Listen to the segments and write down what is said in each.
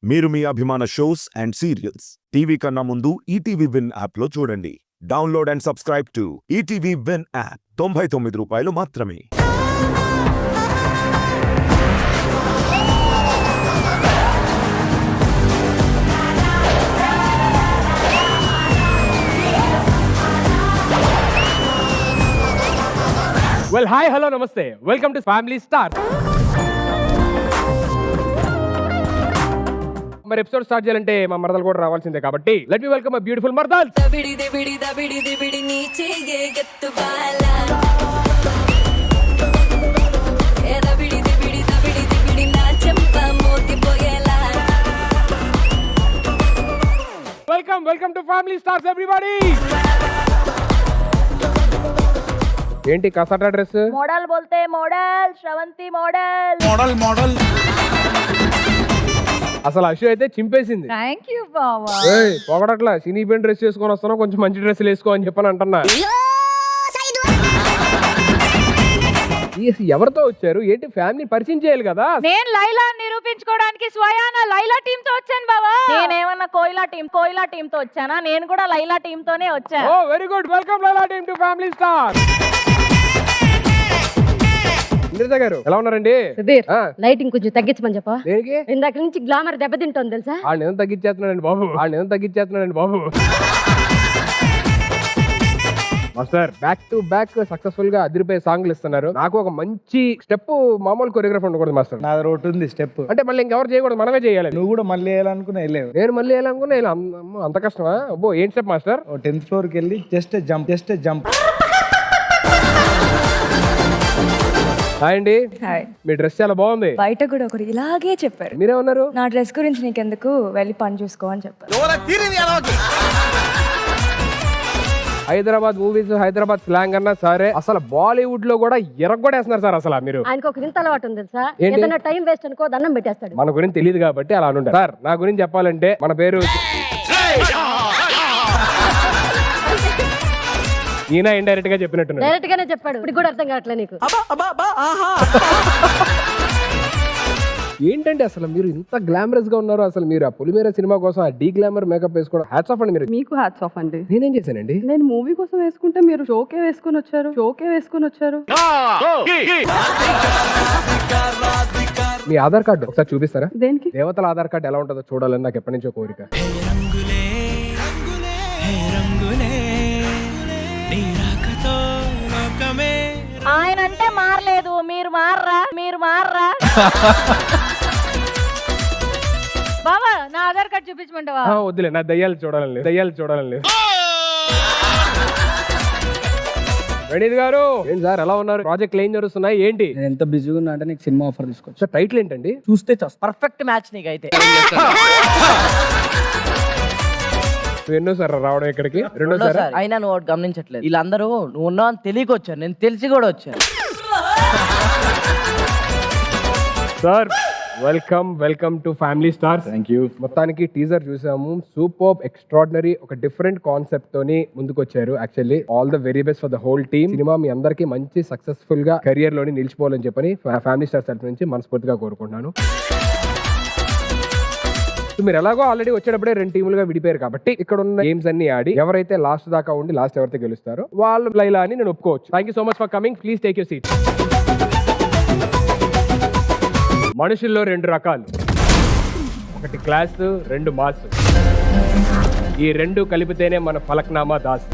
మీరు మీ అభిమాన shows and serials TV కన్నా ముందు ఈటీవీ విన్ యాప్లో చూడండి. Download and subscribe to ETV Win app. 99 రూపాయలు మాత్రమే. వెల్ హాయ్ హలో నమస్తే వెల్కమ్ టు ఫ్యామిలీ స్టార్. మరి ఎపిసోడ్ స్టార్ట్ చేయాలంటే మా మరదలు కూడా రావాల్సిందే కాబట్టి let me welcome my beautiful మరదల్. దబిడి దబిడి దబిడి దబిడి నీచే గెత్తు బాలా ఏ దబిడి దబిడి దబిడి దబిడి నా చెంప మోగిపోయేలా. Welcome welcome to family stars everybody. ఏంటి కసట డ్రెస్? मॉडल बोलते मॉडल श्रवंती मॉडल మోడల్ అసలు అషు అయితే చింపేసింది. थैंक यू बाबा. ఏయ్ పొగడట్లా సినీ పెన్ డ్రెస్ చేసుకొని వస్తాను, కొంచెం మంచి డ్రెస్సులు వేసుకో అని చెప్పని అంటున్నా. ఎవరితో వచ్చారు ఏంటి? ఫ్యామిలీ పరిచయం చేయాలి కదా. నేను లైలా నిరూపించుకోవడానికి స్వయాన లైలా టీమ్ తో వచ్చాను బాబా. నేనేమన్నా కోయిలా టీమ్ తో వచ్చానా? నేను కూడా లైలా టీమ్ తోనే వచ్చాను. Oh very good, welcome Laila team to family star. Indraja garu ఎలా ఉన్నారండి? సుధీర్ ఆ, లైటింగ్ కొంచెం తగ్గించమని చెప్పా. దేనికి? ఇందాక నుంచి గ్లామర్ దెబ్బతింటోంది తెలుసా? వాళ్ళు ఏం తగ్గించేస్తున్నాడండి బాబు. Master back to back successful గా అదిరిపోయే సాంగ్లు ఇస్తున్నారు. నాకు ఒక మంచి స్టెప్ మామూలు కొరియోగ్రాఫ్ ఉండకూడదు మాస్టర్. నాది ఒకటి ఉంది స్టెప్. అంటే మళ్ళీ ఇంకెవరు చేయకూడదు, మనమే చేయాలి. నువ్వు కూడా మళ్ళీ వేయాలనుకున్నా వెళ్ళావు. నేను మళ్ళీ వేయాలనుకున్నా అంత కష్టమా? అబ్బో ఏం స్టెప్ మాస్టర్? 10th floor కి వెళ్ళి జస్ట్ జంప్. హాయ్ అండి, హాయ్. మీ డ్రెస్ చాలా బాగుంది. బయట కూడా ఒకరు ఇలాగే చెప్పారు. మీరేమన్నారు? నా డ్రెస్ గురించి నీకెందుకు, వెళ్ళి పని చూసుకో అని చెప్పారు. హైదరాబాద్ మూవీస్, హైదరాబాద్ స్లాంగ్ అన్నా సరే, అసలు బాలీవుడ్ లో కూడా ఎరగొడేస్తున్నారు సార్. అసలు మీరు ఆయనకు ఒక వింత అలవాటు ఉంది తెలుసా? ఏంటి? ఏదైనా టైం వేస్ట్ అనుకో దండం పెట్టేస్తాడు. మన గురించి తెలియదు కాబట్టి అలా అనుంటారు సార్. నా గురించి చెప్పాలంటే మన పేరు ఈయన ఇండైరెక్ట్ గా చెప్పినట్టున్నాడు. డైరెక్ట్ గానే చెప్పాడు. ఇప్పుడు కూడా అర్థం కావట్లే నీకు. ఏంటంటే అసలు మీరు ఇంత గ్లామరస్ గా ఉన్నారు. అసలు మీరు ఆ పొలిమేర సినిమా కోసం ఆ డీ గ్లామర్ మేకప్ వేసుకోవడం హ్యాట్స్ ఆఫ్ అండి. మీరు మీకు హ్యాట్స్ ఆఫ్ అండి. నేనేం చేశానండి? నేను మూవీ కోసం వేసుకుంటే మీరు షోకే వేసుకొని వచ్చారు. మీ ఆధార్ కార్డు ఒకసారి చూపిస్తారా? దేనికి? దేవతల ఆధార్ కార్డు ఎలా ఉంటుందో చూడాలని నాకు ఎప్పటి నుంచో కోరిక. ఆయన అంటే మారలేదు, మీరు మారరా బాబా. నా ఆధార్ కార్డ్ చూపించమంటావా? వద్దులే, నా దయ్యాలు చూడాలని లేదు. ప్రణీత్ గారు ఏంటి సార్ ఎలా ఉన్నారు? ప్రాజెక్ట్ ఏం జరుగుతున్నాయి ఏంటి? నేను ఎంత బిజీగా ఉన్నా అంటే నీకు సినిమా ఆఫర్ తీసుకోవచ్చు. సార్ టైటిల్ ఏంటండి? చూస్తే చేస్తా. పర్ఫెక్ట్ మ్యాచ్ నీకైతే. ఎన్నో సార్ రావడం ఇక్కడికి? రెండోసారి. అయినా నువ్వు ఒకటి గమనించట్లేదు, వీళ్ళందరూ నువ్వు ఉన్నావు అని తెలియక వచ్చాను, నేను తెలిసి కూడా వచ్చాను. Sir welcome to family stars. Thank you. మొత్తానికి టీజర్ చూసాము, సూపర్ ఎక్స్ట్రాడినరీ, ఒక డిఫరెంట్ కాన్సెప్ట్ తోని ముందుకు వచ్చారు. Actually all the very best for the whole team. Cinema మీ అందరికీ మంచి సక్సెస్ఫుల్ గా కెరియర్ లోని నిలిచిపోవాలని చెప్పని ఫ్యామిలీ స్టార్స్ తరఫు నుంచి మనస్ఫూర్తిగా కోరుకుంటున్నాను. మీరు ఎలాగో ఆల్రెడీ వచ్చేటప్పుడే 2 టీములుగా విడిపోయారు కాబట్టి ఇక్కడ ఉన్న గేమ్స్ అన్ని ఆడి ఎవరైతే లాస్ట్ దాకా ఉండి లాస్ట్ ఎవరైతే గెలుస్తారో వాళ్ళు లైలా అని నేను ఒప్పుకోవచ్చు. Thank you so much for coming. Please take your seat. మనుషుల్లో 2 రకాలు, ఒకటి క్లాస్, 2 మాస్. ఈ 2 కలిపితేనే మన Falaknuma Das.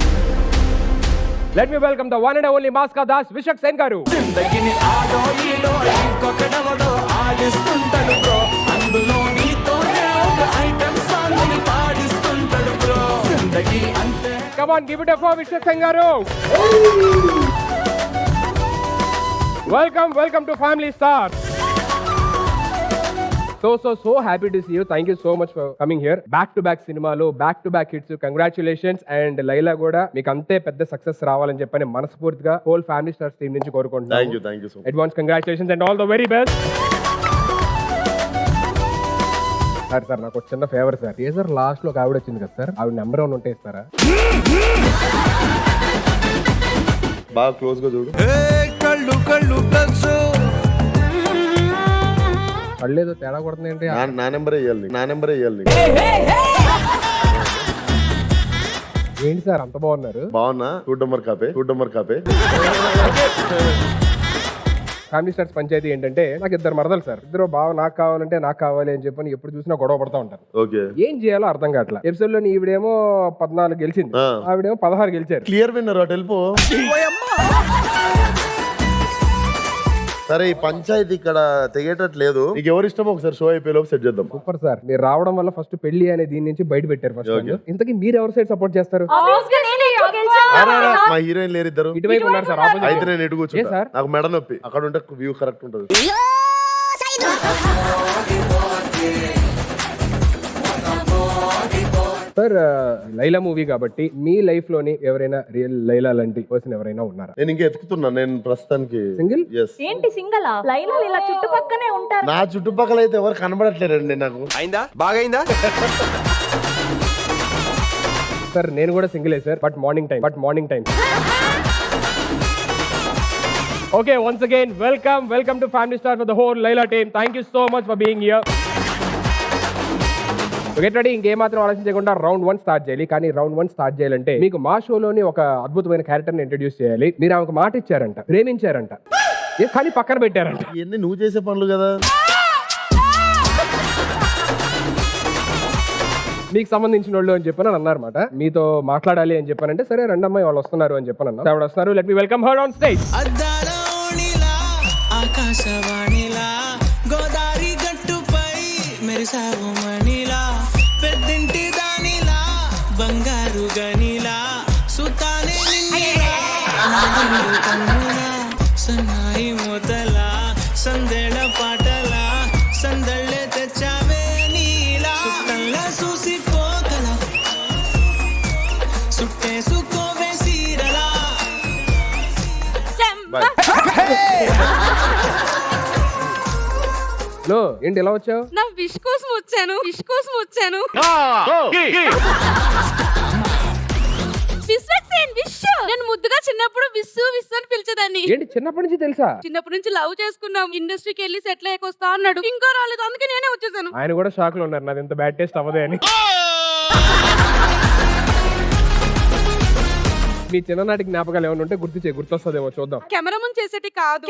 Let me welcome the one and only మాస్కా Das Vishwak Sen garu. Come on, give it up for Vishak Singh garu. Welcome to Family Stars. So happy to see you. Thank you so much for coming here. Back to back cinema lo back to back hits. Congratulations. And Laila kuda meeku ante pedda success ravalani cheppani manaspurtiga whole Family Stars team nunchi korukuntunnamu. Thank you so much. Advance congratulations and all the very best. Sir నాకు చిన్న favour sir. Teaser last లో ఒక ఆవిడ వచ్చింది కదా sir, ఆవిడ number 1 ఉంటే ఇస్తారా? బాగా క్లోజ్ గా చూడు. కళ్ళు ప్లస్ కళ్ళేదో తేడా కొడుతుంది ఏంటి? నా నెంబరే ఇవ్వాలి, నా నెంబరే ఇవ్వాలి. ఏంటి సార్ అంత బాగున్నారు? బాగున్నా? చూడ్డం కాపే. ఫ్యామిలీ స్టార్స్ పంచాయతీ ఏంటంటే నాకు ఇద్దరు మరదలు సార్. ఇద్దరు బావ నాకు కావాలంటే నాకు కావాలి అని చెప్పని ఎప్పుడు చూసినా గొడవ పడతా ఉంటారు. ఓకే, ఏం చేయాలో అర్థం కావట్లా. ఎపిసోడ్ లో ఈవిడేమో 14 గెలిచింది, ఆవిడేమో 16 గెలిచారు. క్లియర్ విన్నర్ అటు వెళ్ళిపో. సరే ఈ పంచాయతీ ఇక్కడ తెగేటట్లేదు. నీకు ఎవరు ఇష్టమో ఒకసారి షో అయిపోయేలోపు సెట్ చేద్దాం. సూపర్ సార్, మీరు రావడం వల్ల ఫస్ట్ పెళ్లి అనే దీని నుంచి బయట పెట్టారు. ఫస్ట్ ఇంతకీ మీరు ఎవరి సైడ్ సపోర్ట్ చేస్తారు? మా హీరోయిన్ లేరు ఇద్దరు, ఇటువైపు ఉన్నారు సార్. అయితే నేను ఎటు ఏ కూర్చుంటా. సార్? నాకు మెడ నొప్పి, అక్కడ ఉంటే వ్యూ కరెక్ట్ ఉంటుంది. సార్ లైలా మూవీ కాబట్టి మీ లైఫ్ లోని ఎవరైనా రియల్ లైలా లాంటి పర్సన్ ఎవరైనా ఉన్నారా? నేను ఇంకా ఎత్తుకుతున్నా. నేను ప్రస్తుతానికి సింగిల్. yes. ఏంటి సింగలా? లైలా ఇలా చుట్టుపక్కనే ఉంటారు. నా చుట్టుపక్కల అయితే ఎవరు కనబడట్లేరండి నాకు. బాగైందా? సార్ నేను కూడా సింగిలే sir, but morning time. Okay, once again welcome to family star for the whole Laila team. Thank you so much for being here. Get ready. ఇంకేమాత్రం ఆలోచించకుండా రౌండ్ 1 స్టార్ట్ చేయాలి. కానీ రౌండ్ 1 స్టార్ట్ చేయాలంటే మీకు మా షోలోని ఒక అద్భుతమైన క్యారెక్టర్ ని ఇంట్రడ్యూస్ చేయాలి. మీరు ఆమెకు మాట ఇచ్చారంట, ప్రేమించారంట, కానీ పక్కన పెట్టారంట. ఇవన్నీ నువ్వు చేసే పనులు కదా. మీకు సంబంధించిన వాళ్ళు అని చెప్పని అన్నారన్నమాట. మీతో మాట్లాడాలి అని చెప్పానంటే సరే రండి అమ్మాయి వాళ్ళు వస్తున్నారు అని చెప్పని అన్నా. ఆవిడ వస్తున్నారు. Let me welcome her on stage. ఆకాశవాణిలా గోదారి గట్టుపై మెరిసావు మణిలా, పెద్దింటి దానిలా బంగారు గనిలా, సుతానే నిన్నిలా కన్నులా, సన్నాయి మూతలా సందేళ పాటలా, సందళ్ళే తెచ్చావే నీలా, సుట్టల్లా చూసిపోగల సుట్టేసుకోవే సీరలా. లో ఏంటి ఎలా వచ్చావు? నా విష్ కోసం వచ్చాను. నేను ముద్దుగా చిన్నప్పుడు విస్సు అని పిలిచేదాన్ని. ఏంటి చిన్నప్పటి నుంచి తెలుసా? చిన్నప్పటి నుంచి లవ్ చేసుకున్నాం. ఇండస్ట్రీకి వెళ్ళి సెటిల్ అయ్యకొస్తా అన్నాడు. ఇంకా రాలేదు, అందుకే నేనే వచ్చేసాను. ఆయన కూడా షాక్ లో ఉన్నారు నాది ఇంత బ్యాడ్ టేస్ట్ అవ్వదే అని. మీ చిన్ననాటి జ్ఞాపకాలు ఏమైనా ఉంటే గుర్తొస్తుందేమో చూద్దాం. కెమెరా ముందు చేసేటి కాదు.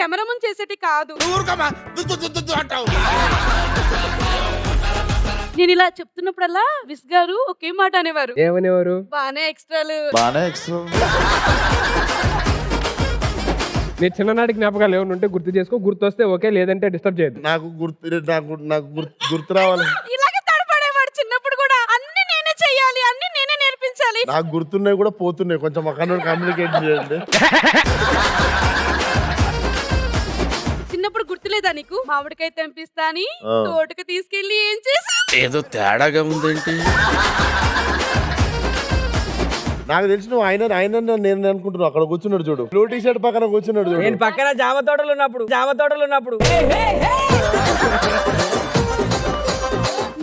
నేను ఇలా చెప్తున్నప్పుడల్లా విస్ గారు ఒకే మాట అనేవారు. ఏమనేవారు? బానే ఎక్స్ట్రాలు. మీ చిన్ననాటి జ్ఞాపకాలు ఏమైనా ఉంటే గుర్తు చేసుకో, గుర్తొస్తే ఓకే, లేదంటే డిస్టర్బ్ చేయదు. నాకు గుర్తు రావాలి. ఇలాగే తడపడేవాడు చిన్నప్పుడు కూడా. అన్ని నేనే చెయ్యాలి, అన్ని నేనే నేర్పించాలి. నాకు గుర్తున్నాయి కూడా పోతున్నాయి. కొంచెం అక్కడ కమ్యూనికేట్ చేయండి. చిన్నప్పుడు గుర్తులేదా నీకు? మామిడికాయ తెంపిస్తా అని తోటకు తీసుకెళ్లి ఏం చేసా? ఏదో తేడాగా ఉందేంటి? నాకు తెలిసి నువ్వు ఆయన నేను అనుకుంటున్నావు. అక్కడ కూర్చున్నాడు చూడు, బ్లూ టీ షర్ట్ పక్కన కూర్చున్నాడు చూడు. నేను పక్కన జామ తోటలు ఉన్నప్పుడు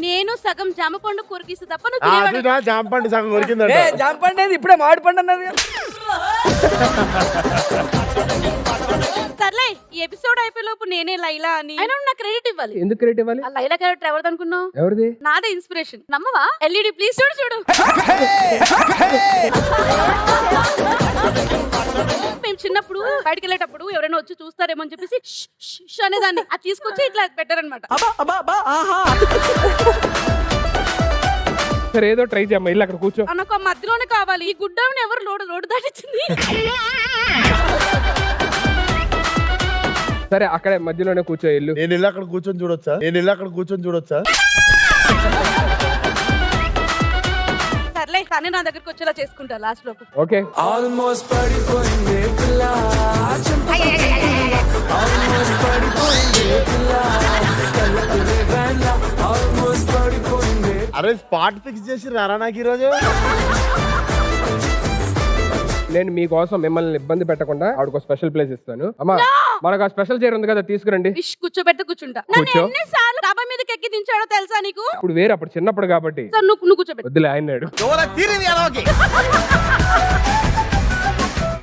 నేను సగం జామ పండు కొరికిస్తే తప్ప జామ పండు సగం కొరికిందంట. జామ పండు ఇప్పుడే మామిడి పండు అన్నది. సర్లే, ఈ ఎపిసోడ్ అయిపోయేలోపు నేనే లైలా అని అయినా నాకు క్రెడిట్ ఇవ్వాలి. ఎందుకు క్రెడిట్ ఇవ్వాలి? ఆ లైలా క్యారెక్టర్ ఎవరిది అనుకున్నావు? ఎవరిది? నాదే ఇన్స్పిరేషన్. నమ్మవా? ఎల్ఈడి ప్లీజ్ చూడు. మేము చిన్నప్పుడు బయటకు వెళ్ళేటప్పుడు ఎవరైనా వచ్చి చూస్తారేమో అని చెప్పేసి ష్ అనేదాన్ని. అది తీసుకొచ్చి ఇట్లా పెట్టారనమాట. సరే ఏదో ట్రై చేయమ్మా, ఇల్లు అక్కడ కూర్చో. నాకు ఆ మధ్యలోనే కావాలి. ఈ గుడ్డని ఎవరు రోడ్డు దాటించింది? సరే అక్కడే మధ్యలోనే కూర్చో ఇల్లు. నేను ఇల్లు అక్కడ కూర్చొని చూడొచ్చా? సర్లే, కానీ నా దగ్గరకు వచ్చేలా చేసుకుంటా లాస్ట్ లోపు. ఓకే. ఆల్మోస్ట్ పడిపోయింది పిల్ల, ఆల్మోస్ట్ పడిపోయింది పిల్ల, ఆల్మోస్ట్ పడిపోయింది. అరే స్పాట్ ఫిక్స్ చేసి రారా నాకు ఈరోజు. నేను మీకోసం మిమ్మల్ని ఇబ్బంది పెట్టకుండా ఆవిడకు స్పెషల్ ప్లేస్ ఇస్తాను. అమ్మా మనకు ఆ స్పెషల్ చైర్ ఉంది కదా, తీసుకురండి. కూర్చోబెడతా. కూర్చో. ఎన్నిసార్లు డాబా మీదకి ఎక్కి దించాడో తెలుసా నీకు? ఇప్పుడు వేరే, అప్పుడు చిన్నప్పుడు కాబట్టి. నువ్వు కూర్చోబెట్టు. వద్దులే, ఆయన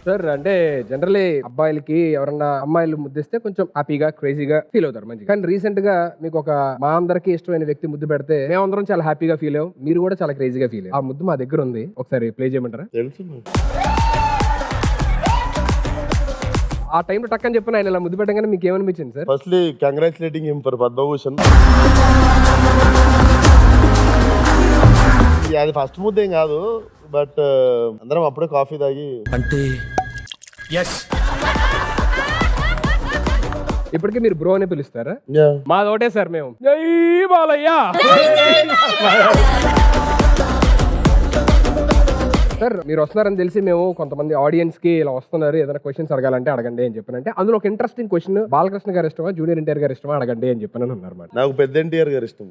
సార్ అంటే జనరలీ అబ్బాయిలకి ఎవరన్నా అమ్మాయిలు ముద్దిస్తే కొంచెం హ్యాపీగా క్రేజీగా ఫీల్ అవుతారు మంచిగా. కానీ రీసెంట్ గా మీకు ఒక మా అందరికి ఇష్టమైన వ్యక్తి ముద్దు పెడితే మేమందరం చాలా హ్యాపీగా ఫీల్ అయ్యాం, మీరు కూడా చాలా క్రేజీగా ఫీల్ అయ్యాం. ఆ ముద్దు మా దగ్గర ఉంది, ఒకసారి ప్లే చేయమంటారా? తెలుసు. ఆ టైంలో టక్ అని చెప్పిన ఆయన ఇలా ముద్దు పెట్టగానే మీకు ఏమనిపించింది sir? Firstly congratulating him for Padma Bhushan. అది ఫస్ట్ ముద్దేం కాదు, బట్ అందరం అప్పుడే కాఫీ తాగి అంటే ఇప్పటికీ మీరు బ్రో అని పిలుస్తారా? Yeah. మాది ఒకటే సార్, మేము జై బాలయ్య. సార్ మీరు వస్తున్నారని తెలిసి మేము కొంతమంది ఆడియన్స్ కి ఇలా వస్తున్నారు, ఏదైనా క్వశ్చన్స్ అడగాలంటే అడగండి అని చెప్పానంటే అందులో ఒక ఇంట్రెస్టింగ్ క్వశ్చన్, బాలకృష్ణ గారు ఇష్టమా జూనియర్ ఎన్టీఆర్ గారు ఇష్టమా అడగండి అని చెప్పాను అన్నారు మాట. నాకు పెద్ద ఎన్టీఆర్ గారు ఇష్టం.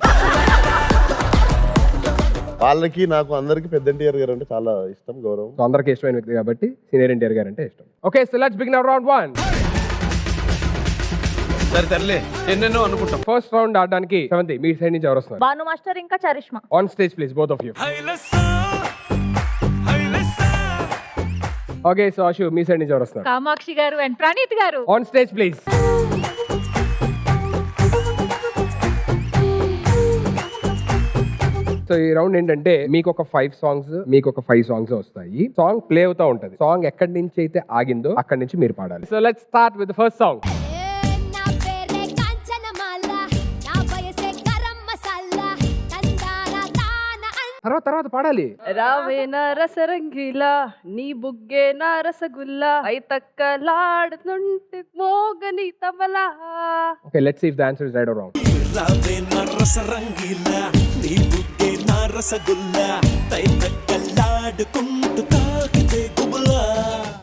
వాళ్ళకి నాకు అందరికి పెద్ద ఎన్టీఆర్ గారు అంటే చాలా ఇష్టం, గౌరవం. సో అందరికి ఇష్టమైన వ్యక్తి కాబట్టి సీనియర్ ఎన్టీఆర్ గారు అంటే ఇష్టం. Okay, so let's begin round 1. సరే తరలే ఎన్నెన్నో అనుకుంటాం. ఫస్ట్ రౌండ్ ఆడడానికి సెవెంత్ మీ సైడ్ నుంచి ఎవరు వస్తున్నారు? భాను మాస్టర్ ఇంకా Charishma. On stage please both of you. Okay, so Ashu మీ సైడ్ నుంచి ఎవరు వస్తున్నారు? Kamakshi garu and Praneeth garu. On stage please. So ఈ రౌండ్ ఏంటంటే మీకు ఒక 5 సాంగ్స్, మీకు ఒక 5 సాంగ్స్ వస్తాయి. సాంగ్ ప్లే అవుతా ఉంటది. సాంగ్ ఎక్కడి నుంచి అయితే ఆగిందో అక్కడి నుంచి మీరు పాడాలి. So let's start with the first song. నా పేరే కాంచనమాల నా వయసే గరం మసాలా తందాన తాన తర్వాత పాడాలి. రావే నా రసరంగిలా నీ బుగ్గే నా రసగుల్లా ఐతక్కలాడుతుంటే మోగని tabla. Okay, let's see if the answer is right or wrong. రావే నా రసరంగిలా నీ బుగ్గే నా రసగుల్లా తైతక్కలాడుకుంటూ తాకితే గుబులా.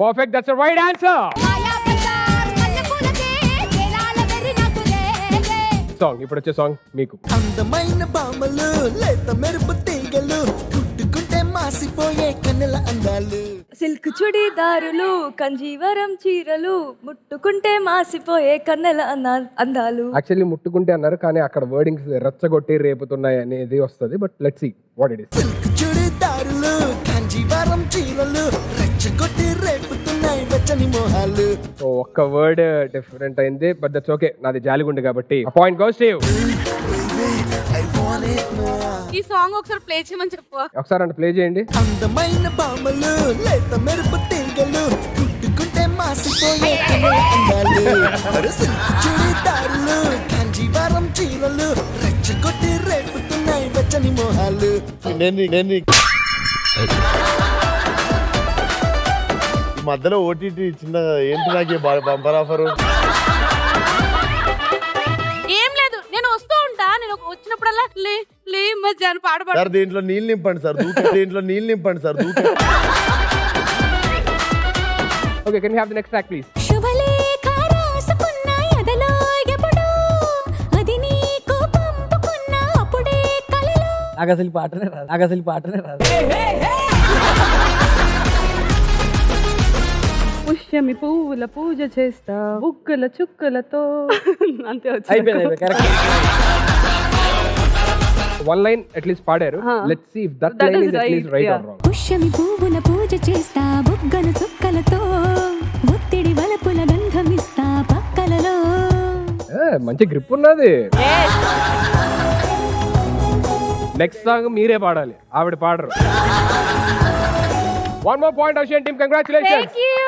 Perfect, that's the right answer. మాయా బజార్ మల్లెపూలకే కేలాల వెర్రి నాకు లేదే. సాంగ్ ఇప్పుడు వచ్చే సాంగ్ మీకు. అందమైన బామలు లేత మెరుపు తీగలు కుట్టుకుంటే మాసిపోయే కన్నెల అందాలు. సిల్క్ చుడిదారులు కంజీవరం చీరలు ముట్టుకుంటే మాసిపోయే కన్నెల అందాలు. యాక్చువల్లీ ముట్టుకుంటే అన్నారు, కానీ అక్కడ వర్డింగ్స్ రెచ్చగొట్టి రేపుతున్నాయి అనేది వస్తుంది. But let's see what it is. Silk చుడిదారులు కంజీవరం చీరలు రెచ్చగొట్టి రేపుతున్నాయి వెచ్చని మోహాలు. సో ఒక్క వర్డ్ డిఫరెంట్ అయింది, బట్ దట్స్ ఓకే. నాది జాలిగుండి కాబట్టి ఆ పాయింట్ గోస్ టు యు. ఈ సాంగ్ ఒకసారి ప్లే చేయమని చెప్పు. ఒకసారి అంటే ప్లే చేయండి. అందమైన బామలు లేత మెరుపు తీగలు కుట్టుకుంటే మాసిపోయే కన్నెల అందాలు. మరి సిల్క్ చుడిదారులు కంజీవరం చీరలు రెచ్చగొట్టి రేపుతున్నాయి వెచ్చని మోహాలు. నేను ఈ మధ్యలో ఓటీటీ చిన్న ఏంటి నాకు బంపర్ ఆఫర్. ఏం లేదు, నేను వస్తూ ఉంటా, నేను వచ్చినప్పుడల్లా లే లే మధ్య అని పాడబడు. సార్ దీంట్లో నీళ్ళు నింపండి సార్, దీంట్లో నీళ్ళు నింపండి sir. Okay, can you have the next track please? శుభలేఖ రాసుకున్న ఎదలో ఎప్పుడో అది నీకు పంపుకున్న అప్పుడే కలలో. నాకు అసలు పాటనే రాదు. పుష్యమి పువ్వుల పూజ చేస్తా బుగ్గల చుక్కలతో. అంతే అయిపోయింది, కరెక్ట్. వన్ లైన్ అట్లీస్ట్ పాడారు. Let's see if that line is at least right or wrong. పుష్యమి పువ్వుల పూజ చేస్తా బుగ్గల చుక్కలతో ఒత్తిడి వలపుల గంధమిస్తా పక్కలలో. మంచి గ్రిప్ ఉన్నది. నెక్స్ట్ సాంగ్ మీరే పాడాలి, ఆవిడ పాడరు. One more point, Ocean team. Congratulations. Thank you.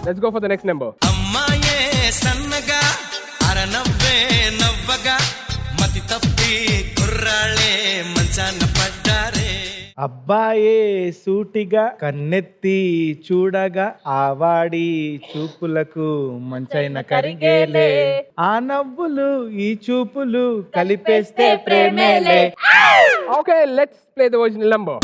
Let's go for the next number. అమ్మాయే సన్నగా అరనవ్వే నవ్వగా మతి తప్పి కుర్రాళ్ళే మంచాన పడ్డారే. అబ్బాయే సూటిగా కన్నెత్తి చూడగా ఆవాడి చూపులకు మంచైన కరిగేలే. ఆ నవ్వులు ఈ చూపులు కలిపేస్తే ప్రేమేలే. Okay, let's play the original number.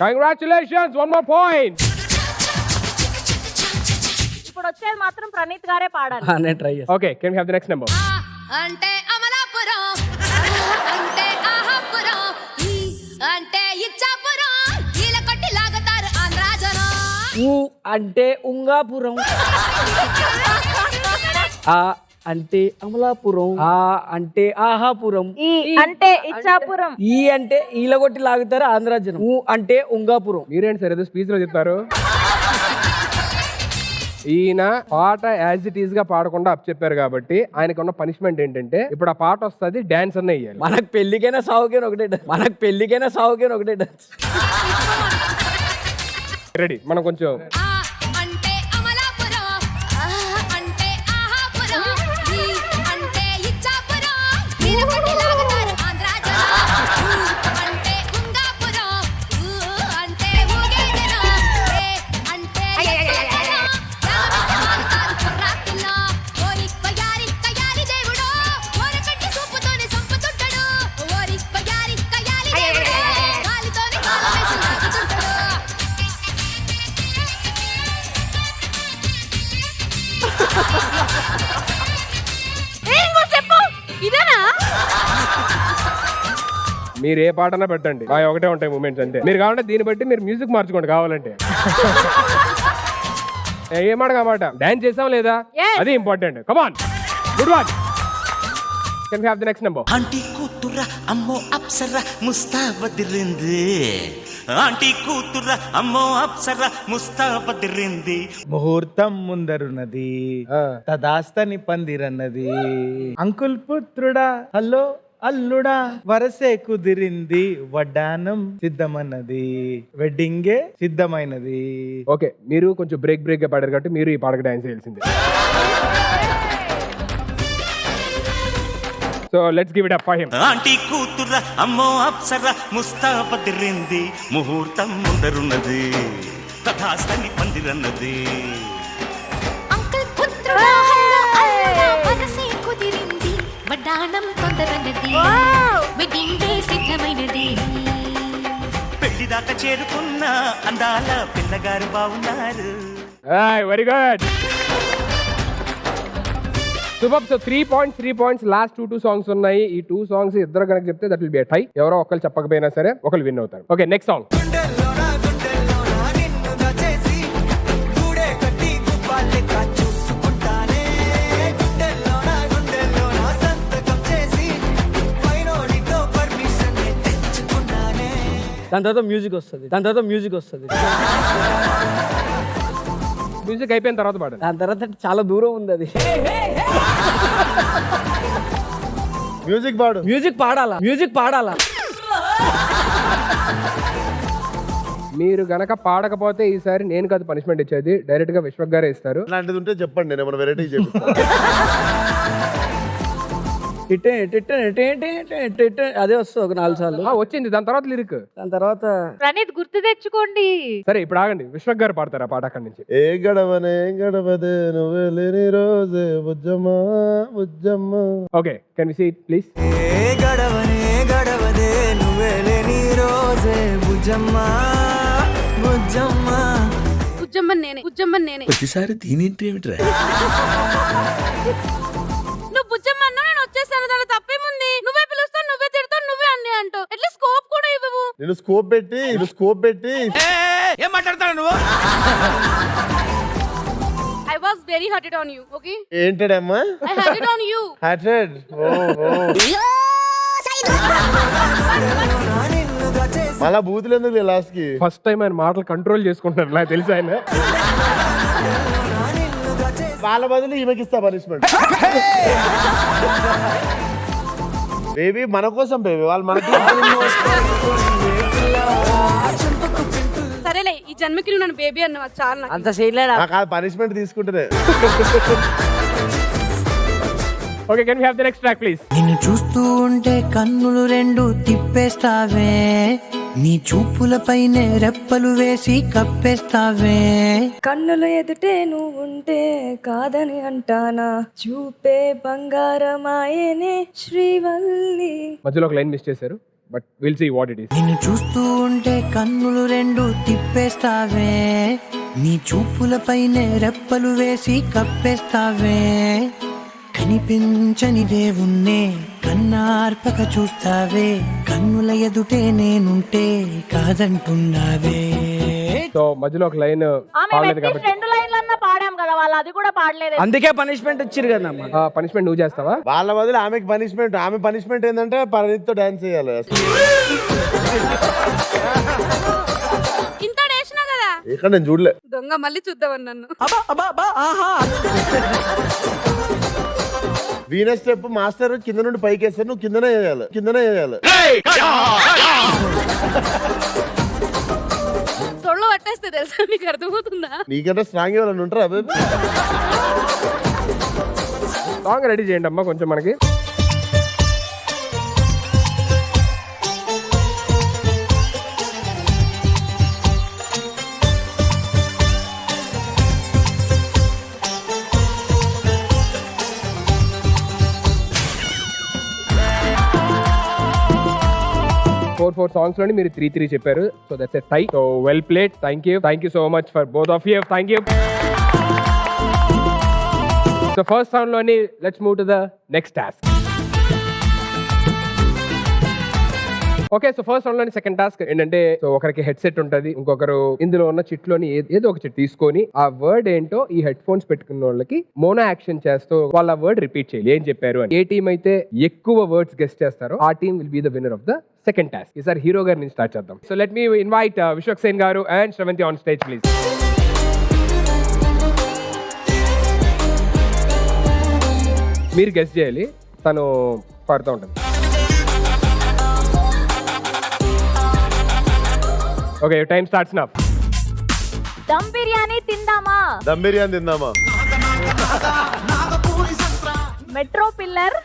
Congratulations, one more point. ఇప్పుడు వచ్చేది మాత్రం ప్రణీత్ గారే పాడాలి. నేను ట్రై చేస్తాను. Okay, can we have the next number? అంటే అమలాపురం అంటే ఆహాపురం ఈ అంటే ఇచ్చాపురం. ఊ అంటే ఉంగాపురం. ఆ అంటే అమలాపురం. ఆ అంటే ఆహాపురం. ఈ అంటే ఇచ్చాపురం. ఈ అంటే ఈలగొట్టి లాగుతారు ఆంధ్ర జనం. ఊ అంటే ఉంగాపురం. మీరేంటి సార్ ఏదో స్పీచ్ లో చెప్తారు? ఈయన పాట యాజ్ ఇట్ ఈస్ గా పాడకుండా అప్ చెప్పారు కాబట్టి ఆయనకు ఉన్న పనిష్మెంట్ ఏంటంటే ఇప్పుడు ఆ పాట వస్తుంది, డాన్స్ అన్న వేయాలి. మనకు పెళ్లికైనా సావుకైనా ఒకటే డాన్స్. మనకు పెళ్లికైనా సావుకైనా ఒకటే డాన్స్. రెడీ? మనం కొంచెం అంటే అమలాపురం, అంటే ఆహాపురం, ఈ అంటే ఇచ్చాపురం, వీరకొట్టి లాగుతారు ఆంధ్ర జనం. అంటే ఉంగాపురం, అంటే ఊగేదనం, అంటే దేవుడు ఓరకంటి సూపుతోనే సంపుతుంటాడు. ఓరిప్పయారి కయాలి దేవుడు గాలితోనే కాలు వేసి లాగుతుంటాడు. ఇదేనా? మీరు ఏ పాటనా పెట్టండి, మా ఒకటే ఉంటాయి మూమెంట్స్ అంతే. మీరు కావాలంటే దీన్ని బట్టి మీరు మ్యూజిక్ మార్చుకోండి కావాలంటే. ఏ మాట కామాట డాన్స్ చేసాం లేదా అది important. Come on, good one. Can we have the next number? Aunty కూతుర అమ్మో అప్సర ముస్తాబదిరింది. ఆంటీ కూతుర అమ్మో అప్సర ముస్తాబదిరింది. ముహూర్తం ముందరున్నది, తదాస్తని పందిరన్నది. అంకుల్ పుత్రుడా హలో అల్లుడా, వరసే కుదిరింది, వడ్డానం సిద్ధమన్నది, వెడ్డింగే సిద్ధమైనది. ఓకే, మీరు కొంచెం బ్రేక్ గా పాడారు కాబట్టి మీరు ఈ పాటకు డాన్స్ చేయాల్సిందే. So let's give it up for him. Aunty కూతుర అమ్మో అప్సర ముస్తాబదిరింది. ముహూర్తం ముందరున్నది, తథాస్తని పందిరన్నది. అంకుల్ పుత్రుడా హల్లో అల్లుడా, వరసే కుదిరింది, వడ్డానం తొందరన్నది, వెడ్డింగ్ డే సిద్ధమైనది. పెళ్లిదాకా చేరుకున్న అందాల పిల్లగారు బాగున్నారు. Very good, super. So 3 points. Last 2 songs ఉన్నాయి. ఈ 2 songs ఇద్దరు కనుక చెప్తే దట్ విల్ బి టై. ఎవరో ఒకళ్ళు చెప్పకపోయినా సరే ఒకళ్ళు విన్ అవుతారు. Okay, next song. దాని తర్వాత మ్యూజిక్ వస్తుంది. మ్యూజిక్ అయిపోయిన తర్వాత పాడండి. దాని తర్వాత చాలా దూరం ఉంది అది. మ్యూజిక్ పాడాలా. మీరు గనక పాడకపోతే ఈసారి నేను కాదు పనిష్మెంట్ ఇచ్చేది, డైరెక్ట్ గా విశ్వక్ గారే ఇస్తారు. అలాంటిది ఉంటే చెప్పండి, నేను ఏమైనా వెరైటీ చేపిస్తాను. అదే వస్తుంది ఒక 4 సార్లు. వచ్చింది, దాని తర్వాత లిరిక్. దాని తర్వాత ప్రణీత్ గుర్తు తెచ్చుకోండి. సరే ఇప్పుడు ఆగండి, విశ్వక్ గారు పాడతారు ఆ పాట అక్కడి నుంచి. ఏ గడవదే నువ్వే లేని రోజే బుజ్జమ్మా బుజ్జమ్మా. Okay, can we see it please? గడవదే నువ్వే లేని రోజే బుజ్జమ్మా బుజ్జమ్మా. బుజ్జమ్మని నేనే. ప్రతిసారి దీనింటి ఏమిట్రా? నువ్వు బుజ్జమ్మ అన్నావు, నేను వచ్చేసాను. దాని తప్పేముంది? నువ్వే పిలుస్తావు, నువ్వే తిడతావు, నువ్వే అన్నీ అంటావు. ఎట్లా స్కోప్ కూడా ఇవ్వవు. నేను స్కోప్ పెట్టి ఏం మాట్లాడతాడు నువ్వు? I was very hearted on you, okay? ఏంటమ్మా? I hearted on you. Hearted. మళ్ళా బూతులు ఎందుకు లాస్ట్ కి? ఫస్ట్ టైం ఆయన మాటలు కంట్రోల్ చేసుకుంటున్నారు నాకు తెలిసి. ఆయన వాళ్ళ బదులు ఈమెకి ఇస్తా పనిష్మెంట్. బేబీ మన కోసం, బేబీ వాళ్ళు మనకి. సరేలే, ఈ జన్మకి నువ్వు నన్ను బేబీ అన్నావు, చాలా నాకు. అంత చేయలేడా? పనిష్మెంట్ తీసుకుంటేనే. Okay, can we have the next track please? నిన్ను చూస్తూ ఉంటే కన్నులు రెండు తిప్పేస్తావే, నీ చూపులపైనే రెప్పలు వేసి కప్పేస్తావే. కన్నుల ఎదుటే నువ్వు ఉంటే కాదని అంటానా, చూపే బంగారమాయనే శ్రీవల్లి. మధ్యలో ఒక లైన్ మిస్ చేశారు, but will see what it is. నిన్ను చూస్తూ ఉంటే కన్నులు రెండు తిప్పేస్తావే, నీ చూపులపైనే రెప్పలు వేసి కప్పేస్తావే. కనిపించని దేవుణ్ణే కన్నార్పక చూస్తావే, కన్నుల ఎదుటే నేనుంటే కాదంటున్నావే. సో మధ్యలో ఒక లైన్ పాడలేదు కాబట్టి రెండు లైన్లన్నా పాడాం కదా వాళ్ళు, అది కూడా పాడలేదు. అందుకే పనిష్మెంట్ ఇచ్చిరు కదా పనిష్మెంట్ నువ్వు చేస్తావా? వాళ్ళ బదులు ఆమెకి పనిష్మెంట్. ఆమె పనిష్మెంట్ ఏంటంటే పరిణితితో డాన్స్ చేయాలి. ఇంత వేసినా కదా ఇక్కడ నేను చూడలే. దొంగ మళ్ళీ చూద్దామని నన్ను. వీనస్ స్టెప్ మాస్టర్ కింద నుండి పైకి వేస్తే నువ్వు కిందనే వేయాలి. సొళ్ళు పట్టేస్తే తెలుసా మీకు అర్థమవుతుందా? నీకంటే స్ట్రాంగ్ ఎవరైనా ఉంటారా? సాంగ్ రెడీ చేయండి అమ్మా కొంచెం మనకి. ఫోర్ సాంగ్స్ లోని మీరు 3 చెప్పారు. So that's a tie. So well played. Thank you so much for both of you. Thank you. So first sound లోని let's move to the next task. Okay, so first round లోని second task ఏంటంటే, so ఒకరికి headset ఉంటది, ఇంకొకరు ఇందులో ఉన్న చిట్లోని ఏదో ఒక చిట్ తీసుకొని ఆ వర్డ్ ఏంటో ఈ హెడ్ ఫోన్స్ పెట్టుకున్న వాళ్ళకి మోనో యాక్షన్ చేస్తూ వాళ్ళ వర్డ్ రిపీట్ చేయాలి. ఏం చెప్పారు అని. ఏ టీం అయితే ఎక్కువ వర్డ్స్ గెస్ట్ చేస్తారో ఆ team will be the winner of the second task. ఈసారి హీరో గారి నుంచి స్టార్ట్ చేద్దాం. So let me invite Vishwaksen garu and Shravanthi on stage please. మీరు గెస్ట్ చేయాలి, తను పాడుతూ ఉంటుంది. Okay, time starts now. Dum biryani తిందామా? దమ్ బిర్యానీ తిందామా? Metro pillar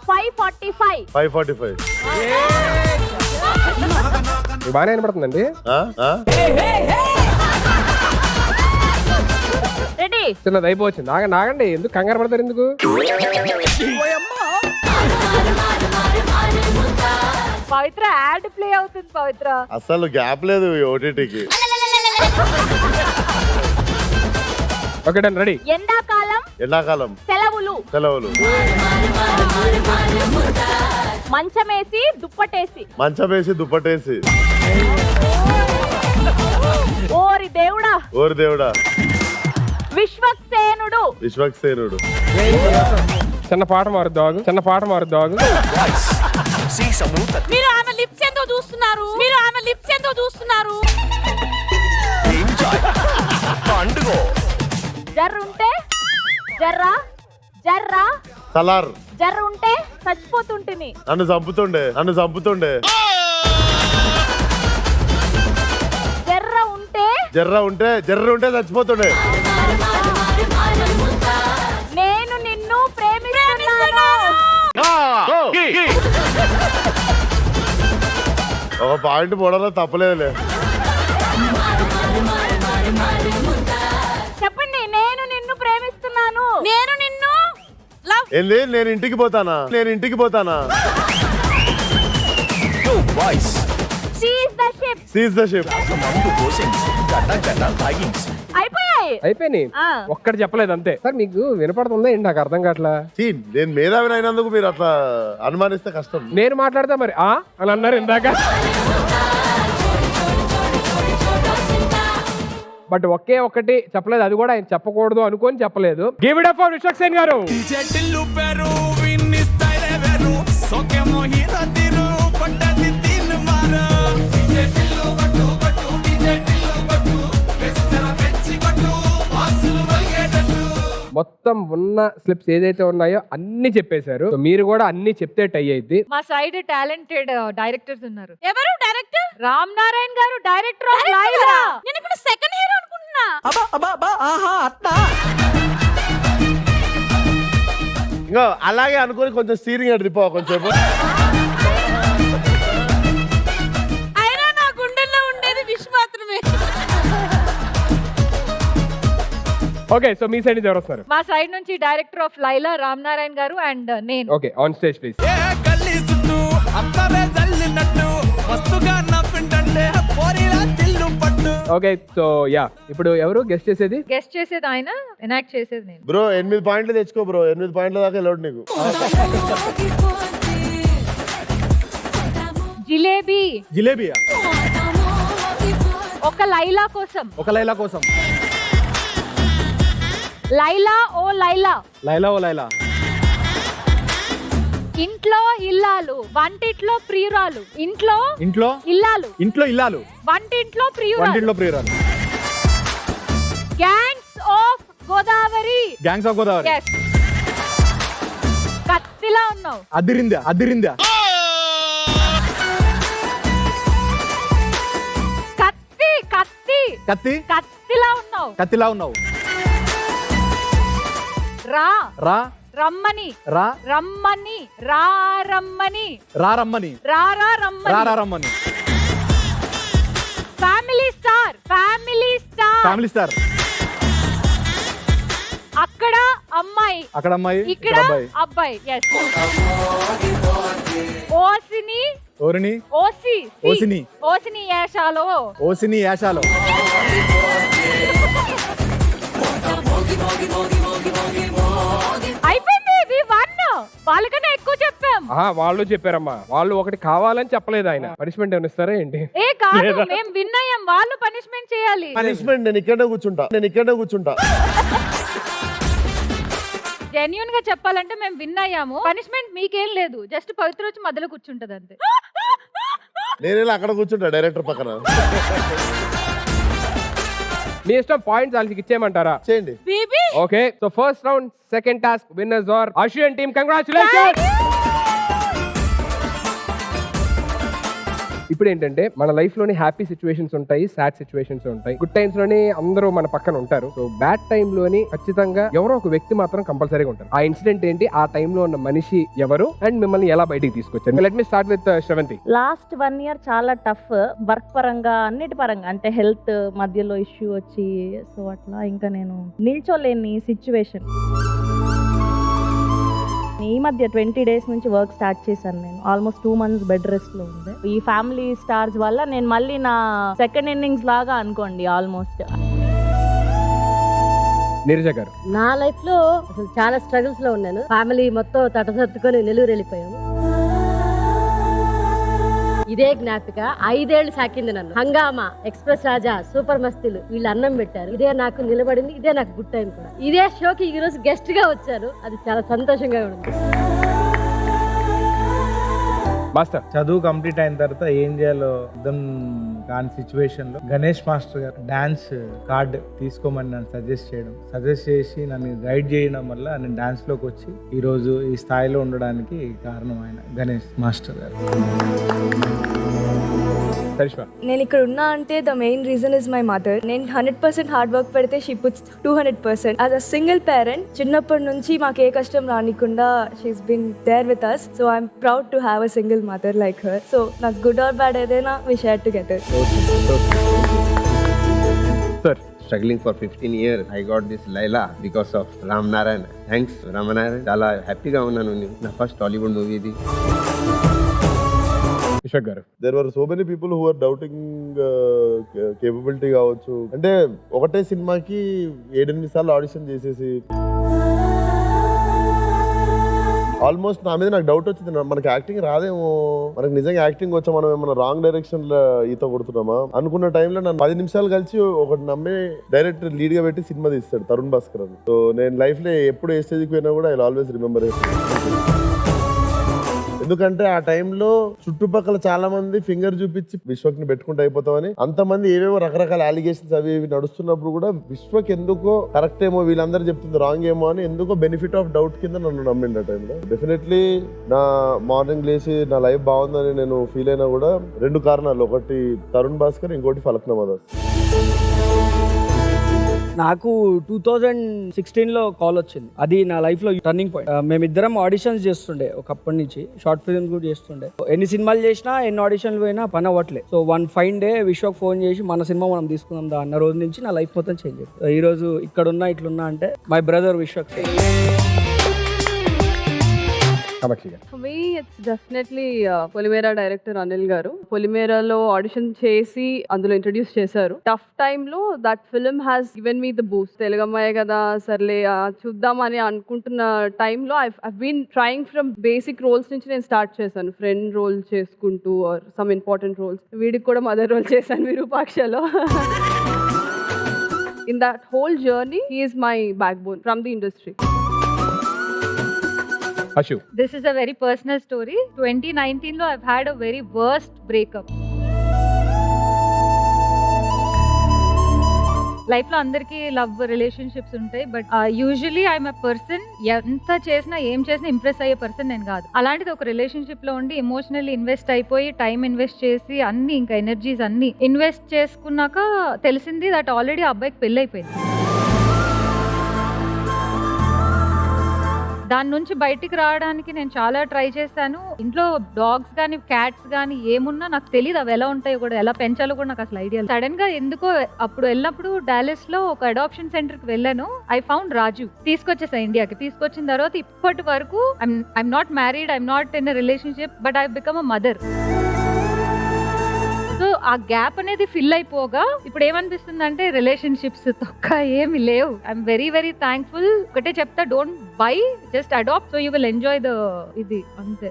545. 545. బాగానే వినపడుతుందండి. రెడీ? చిన్నది అయిపోవచ్చు. నాగండి, ఎందుకు కంగారు పడతారు ఎందుకు? పవిత్ర యాడ్ ప్లే అవుతుంది. పవిత్ర అసలు గ్యాప్ లేదు ఓటీటీకి. Okay done, ready. ఎండాకాలం సెలవులు. మంచమేసి దుప్పటేసి. ఓరి దేవుడా. విశ్వక్సేనుడు. చిన్న పాట మారుద్దాగు. మీరు ఆమె లిప్స్ ఎంతో చూస్తున్నారు. జర్రుంటే సలార్. జర్రుంటే చచ్చిపోతుంటిని. నన్ను చంపుతుండే. జర్ర ఉంటే చచ్చిపోతుండే. నేను నిన్ను ప్రేమిస్తున్నాను. ఒక పాయింట్ పోవడంలో తప్పలేదులే. చెప్పండి. నేను నిన్ను ప్రేమిస్తున్నాను. నేను నిన్ను లవ్. ఏంది? నేను ఇంటికి పోతానా? Seize the ship. అయిపోయినాయి. ఒక్కటి చెప్పలేదు అంతే. సార్ మీకు వినపడుతుందా ఏంటి? నాకు అర్థం కావట్లా. నేను మేధావిని అయినందుకు మీరు అట్లా అనుమానిస్తే కష్టం. నేను మాట్లాడతా మరి అని అన్నారు ఇందాక. బట్ ఒకే ఒక్కటి చెప్పలేదు, అది కూడా ఆయన చెప్పకూడదు అనుకొని చెప్పలేదు. Give it up for Vishwaksen గారు. మొత్తం ఉన్న స్లిప్స్ ఏదైతే ఉన్నాయో అన్ని చెప్పేశారు. మీరు కూడా అన్ని చెప్తే టై అయింది. మా సైడ్ టాలెంటెడ్ డైరెక్టర్స్ ఉన్నారు. ఎవరు డైరెక్టర్? రామ్ నారాయణ్ గారు, డైరెక్టర్ ఆఫ్ లైలా. నేను ఇక్కడ సెకండ్ హీరో అనుకుంటున్నా. ఇంకా అలాగే అనుకుని కొంచెం స్టీరింగ్ అటు తిప్పా కొంచెం. అయినా నా గుండెల్లో ఉండేది విష్ మాత్రమే. ఓకే, సో మీ సైడ్ నుంచి ఎవరు వస్తారు? మా సైడ్ నుంచి డైరెక్టర్ ఆఫ్ లైలా రామ్ నారాయణ్ గారు అండ్ నేను. Okay, on stage please. Okay, so yeah, ఇప్పుడు ఎవరు గెస్ట్ చేసేది? గెస్ట్ చేసేది ఆయన, ఎనాక్ట్ చేసేది నేను. బ్రో 8 పాయింట్లు తెచ్చుకో బ్రో. 8 పాయింట్ల దాకా వెళ్ళడు నీకు. జిలేబీ. ఒక లైలా కోసం. ఒక లైలా కోసం. లైలా ఓ లైలా. లైలా ఓ లైలా. ఇంట్లో ఇల్లాలు, వంటింట్లో ప్రియురాలు. ఇంట్లో ఇంట్లో ఇల్లాలు, ఇంట్లో ఇల్లాలు, వంటింట్లో ప్రియురాలు. వంటింట్లో ప్రియురాలు. Gangs of Godavari. Gangs of Godavari. Yes. కత్తిలా ఉన్నావు. అదిరిందా అదిరిందా. కత్తి కత్తి కత్తి కత్తిలా ఉన్నావు. కత్తిలా ఉన్నావు. రా రా రమ్మని. రా రమ్మని. రా రమ్మని. రా రమ్మని. రా రా రమ్మని. రా రా రమ్మని. Family star. Family star. Family star. అక్కడ అమ్మాయి, అక్కడ అమ్మాయి, ఇక్కడ అబ్బాయి. ఎస్. ఓసిని. ఓరిని. ఓసి. ఓసిని. ఓసిని యాషాలో. ఓసిని యాషాలో. అయిపోయింది. ఇది వన్. వాళ్ళకన్నా ఎక్కువ చెప్పాం. వాళ్ళు చెప్పారమ్మా. వాళ్ళు ఒకటి కావాలని చెప్పలేదు. ఆయన పనిష్మెంట్ ఏమైనా ఇస్తారా ఏంటి? ఏ కాదు, మేము విన్ అయ్యాం. వాళ్ళు పనిష్మెంట్ చేయాలి. పనిష్మెంట్ నేను ఇక్కడే కూర్చుంటా. జెన్యూన్ గా చెప్పాలంటే మేము విన్ అయ్యాము. పనిష్మెంట్ మీకేం లేదు. జస్ట్ పవిత్ర వచ్చి మధ్యలో కూర్చుంటది అంతే. నేను అక్కడ కూర్చుంటా డైరెక్టర్ పక్కన. మీ ఇష్టం. పాయింట్స్ వాళ్ళకి ఇచ్చేయమంటారా? చేయండి. Okay, so first round second task winners are Asian team. Congratulations. ఇప్పుడు ఏంటంటే మన లైఫ్ లోని హ్యాపీ సిచ్యువేషన్స్ ఉంటాయి, సాడ్ సిచ్యువేషన్స్ ఉంటాయి. గుడ్ టైమ్స్ లోని అందరూ మన పక్కన ఉంటారు. సో బ్యాడ్ టైమ్ లోని ఖచ్చితంగా ఎవరో ఒక వ్యక్తి మాత్రం కంపల్సరీగా ఉంటారు. ఆ ఇన్సిడెంట్ ఏంటి, ఆ టైమ్ లో ఉన్న మనిషి ఎవరు, అండ్ మిమ్మల్ని ఎలా బయటికి తీసుకొచ్చారు? Let me start with Sravanthi. Last 1 year చాలా టఫ్. వర్క్ పరంగా, అన్నిటి పరంగా. అంటే హెల్త్ మధ్యలో ఇష్యూ వచ్చి, సో అట్లా ఇంకా నేను నిల్చోలేని సిచ్యువేషన్. ఈ మధ్య 20 days నుంచి వర్క్ స్టార్ట్ చేశాను నేను. ఆల్మోస్ట్ 2 months బెడ్ రెస్ట్ లో ఉంది. ఈ ఫ్యామిలీ స్టార్స్ వల్ల నేను మళ్ళీ నా సెకండ్ ఇన్నింగ్స్ లాగా అనుకోండి ఆల్మోస్ట్. నీరజ గారు. నా లైఫ్ లో అసలు చాలా స్ట్రగుల్స్ లో ఉన్నాను. ఫ్యామిలీ మొత్తం తటసత్తుకొని నెల్లూరు వెళ్ళిపోయాము. ఇదే జ్ఞాపిక 5 ఏళ్ళు సాకింది నన్ను. హంగామా, ఎక్స్ప్రెస్ రాజా, సూపర్ మస్తీలు వీళ్ళు అన్నం పెట్టారు. ఇదే నాకు నిలబడింది. ఇదే నాకు గుడ్ టైం కూడా. ఇదే షోకి ఈ రోజు గెస్ట్ గా వచ్చారు. అది చాలా సంతోషంగా ఉంది. మాస్టర్. చదువు కంప్లీట్ అయిన తర్వాత ఏం చేయాలో అర్థం కాని సిచ్యువేషన్ లో గణేష్ మాస్టర్ గారు డాన్స్ కార్డ్ తీసుకోమని నన్ను సజెస్ట్ చేసి నన్ను గైడ్ చేయడం వల్ల నేను డాన్స్ లోకి వచ్చి ఈ రోజు ఈ స్థాయిలో ఉండడానికి కారణం ఆయన గణేష్ మాస్టర్ గారు. నేను ఇక్కడ ఉన్నా అంటే the main reason is my mother. నేను 100% హార్డ్ వర్క్ పెడితే she puts 200%. As a single parent చిన్నప్పటి నుంచి మాకు ఏ కష్టం రానికుండా she's been there with us. So I'm proud to have a single mother like her. So నాకు గుడ్ ఆర్ బ్యాడ్ ఏదైనా we share together. Sir. Struggling for 15 years, I got this Laila because of Ram Narayan. Thanks Ramanarayan. చాలా హ్యాపీగా ఉన్నాను. నా first Hollywood movie ఇది. Vishwak garu. There were so many people who are doubting capability కావచ్చు. అంటే ఒకటే సినిమాకి 7-8 సార్లు ఆడిషన్ చేసేసి ఆల్మోస్ట్ నా మీద నాకు డౌట్ వచ్చింది. మనకి యాక్టింగ్ రాదేమో, మనకి నిజంగా యాక్టింగ్ వచ్చా, మనం ఏమన్నా రాంగ్ డైరెక్షన్ లో ఈత కొడుతున్నామా అనుకున్న టైంలో నన్ను 10 నిమిషాలు కలిసి ఒకటి నమ్మి డైరెక్టర్ లీడ్ గా పెట్టి సినిమా తీస్తాడు తరుణ్ భాస్కర్ అని. సో నేను లైఫ్ లో ఎప్పుడు ఏ స్టేజ్కి పోయినా కూడా ఐ ఆల్వేస్ రిమెంబర్. ఎందుకంటే ఆ టైంలో చుట్టుపక్కల చాలా మంది ఫింగర్ చూపించి విశ్వక్ ని పెట్టుకుంటూ అయిపోతామని, అంతమంది ఏవేమో రకరకాల అలిగేషన్స్ అవి ఇవి నడుస్తున్నప్పుడు కూడా విశ్వక్ ఎందుకో కరెక్ట్ ఏమో, వీళ్ళందరూ చెప్తుంది రాంగ్ ఏమో అని ఎందుకో బెనిఫిట్ ఆఫ్ డౌట్ కింద నన్ను నమ్మిండు ఆ టైంలో. డెఫినెట్లీ నా మార్నింగ్ లేచి నా లైఫ్ బాగుందని నేను ఫీల్ అయినా కూడా 2 కారణాలు. ఒకటి తరుణ్ భాస్కర్, ఇంకోటి ఫలక్నామా దాస్. నాకు 2016లో కాల్ వచ్చింది. అది నా లైఫ్ లో టర్నింగ్ పాయింట్. మేమిద్దరం ఆడిషన్స్ చేస్తుండే ఒకప్పటి నుంచి. షార్ట్ ఫిల్మ్ కూడా చేస్తుండే. ఎన్ని సినిమాలు చేసినా, ఎన్ని ఆడిషన్లు పోయినా పని అవ్వట్లేదు. So one fine day Vishwak phone చేసి మన సినిమా మనం తీసుకుందాం దా అన్న రోజు నుంచి నా లైఫ్ మొత్తం చేంజ్ అయింది. ఈ రోజు ఇక్కడున్నా ఇట్లున్నా అంటే మై బ్రదర్ విశ్వక్. కామాక్షి గారు. For me, it's definitely Polimera director Anil garu. పొలిమేరలో ఆడిషన్ చేసి అందులో ఇంట్రడ్యూస్ చేశారు. టఫ్ టైంలో that film has given me the boost. తెలుగమ్మాయే కదా సర్లే చూద్దామని అనుకుంటున్న టైంలో I been trying from basic roles నుంచి నేను స్టార్ట్ చేశాను. ఫ్రెండ్ రోల్ చేసుకుంటూ ఆర్ సమ్ ఇంపార్టెంట్ రోల్స్. వీడికి కూడా మదర్ రోల్ చేశాను విరూపాక్షలో. In that whole journey, he is my backbone from the industry. Ashu. This is a very personal story. 2019 లో I've had a very worst breakup. Life లో అందరికీ love relationships ఉంటాయి, but usually I'm a person ఎంత చేసినా ఏం చేసినా impress అయ్యే person నేను కాదు. అలాంటిది ఒక రిలేషన్షిప్ లో ఉండి ఎమోషనల్లీ ఇన్వెస్ట్ అయిపోయి టైం ఇన్వెస్ట్ చేసి అన్ని ఇంకా ఎనర్జీస్ అన్ని ఇన్వెస్ట్ చేసుకున్నాక తెలిసింది దట్ ఆల్రెడీ ఆ అబ్బాయికి పెళ్ళి అయిపోయింది. దాని నుంచి బయటికి రావడానికి నేను చాలా ట్రై చేశాను. ఇంట్లో డాగ్స్ కానీ క్యాట్స్ కానీ ఏమున్నా నాకు తెలియదు అవి ఎలా ఉంటాయో కూడా, ఎలా పెంచాలో కూడా నాకు అసలు ఐడియా. సడన్ గా ఎందుకో అప్పుడు వెళ్ళినప్పుడు డాలస్ లో ఒక అడాప్షన్ సెంటర్ కి వెళ్ళాను. ఐ ఫౌండ్ రాజు. తీసుకొచ్చేసా ఇండియాకి. తీసుకొచ్చిన తర్వాత ఇప్పటి వరకు I'm not married, I'm not in a relationship, but I become a mother. So ఆ గ్యాప్ అనేది ఫిల్ అయిపోగా ఇప్పుడు ఏమనిపిస్తుంది అంటే రిలేషన్షిప్స్ తొక్క ఏమి లేవు. I'm very very thankful. ఒకటే చెప్తా, don't buy, just adapt, so you will enjoy the ఇది అంతే.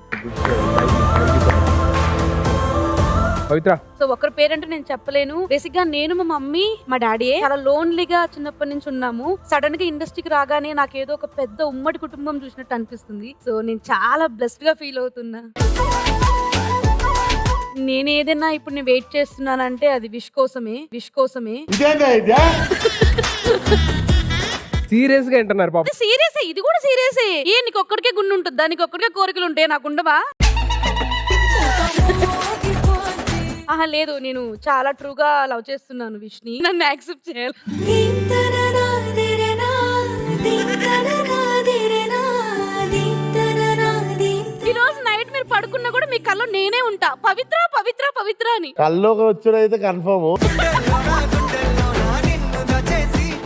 పవిత్ర. సో ఒకరి పేరెంట్ నేను చెప్పలేను. బేసిక్ గా నేను మా మమ్మీ మా డాడీ చాలా లోన్లీగా చిన్నప్పటి నుంచి ఉన్నాము. సడన్ గా ఇండస్ట్రీకి రాగానే నాకు ఏదో ఒక పెద్ద ఉమ్మడి కుటుంబం చూసినట్టు అనిపిస్తుంది. సో నేను చాలా బ్లెస్డ్ గా ఫీల్ అవుతున్నా. నేను ఏదైనా ఇప్పుడు నేను వెయిట్ చేస్తున్నానంటే అది విష్ కోసమే. సీరియస్ గా అంటున్నారు పాప. సీరియస్, ఇది కూడా సీరియస్. ఏ నీకు ఒక్కడికే గుండె ఉంటుందా? నీకు ఒక్కడికే కోరికలు ఉంటాయి, నాకు ఉండవా? ఆహా లేదు, నేను చాలా ట్రూగా లవ్ చేస్తున్నాను విష్ని. నన్ను యాక్సెప్ట్ చేయాలి. ఈ రోజు నైట్ మీరు పడుకున్నా కూడా మీ కల్లో నేనే ఉంటా, పవిత్ర పవిత్ర పవిత్ర అని. కల్లోకి వచ్చుడైతే కన్ఫర్మ్.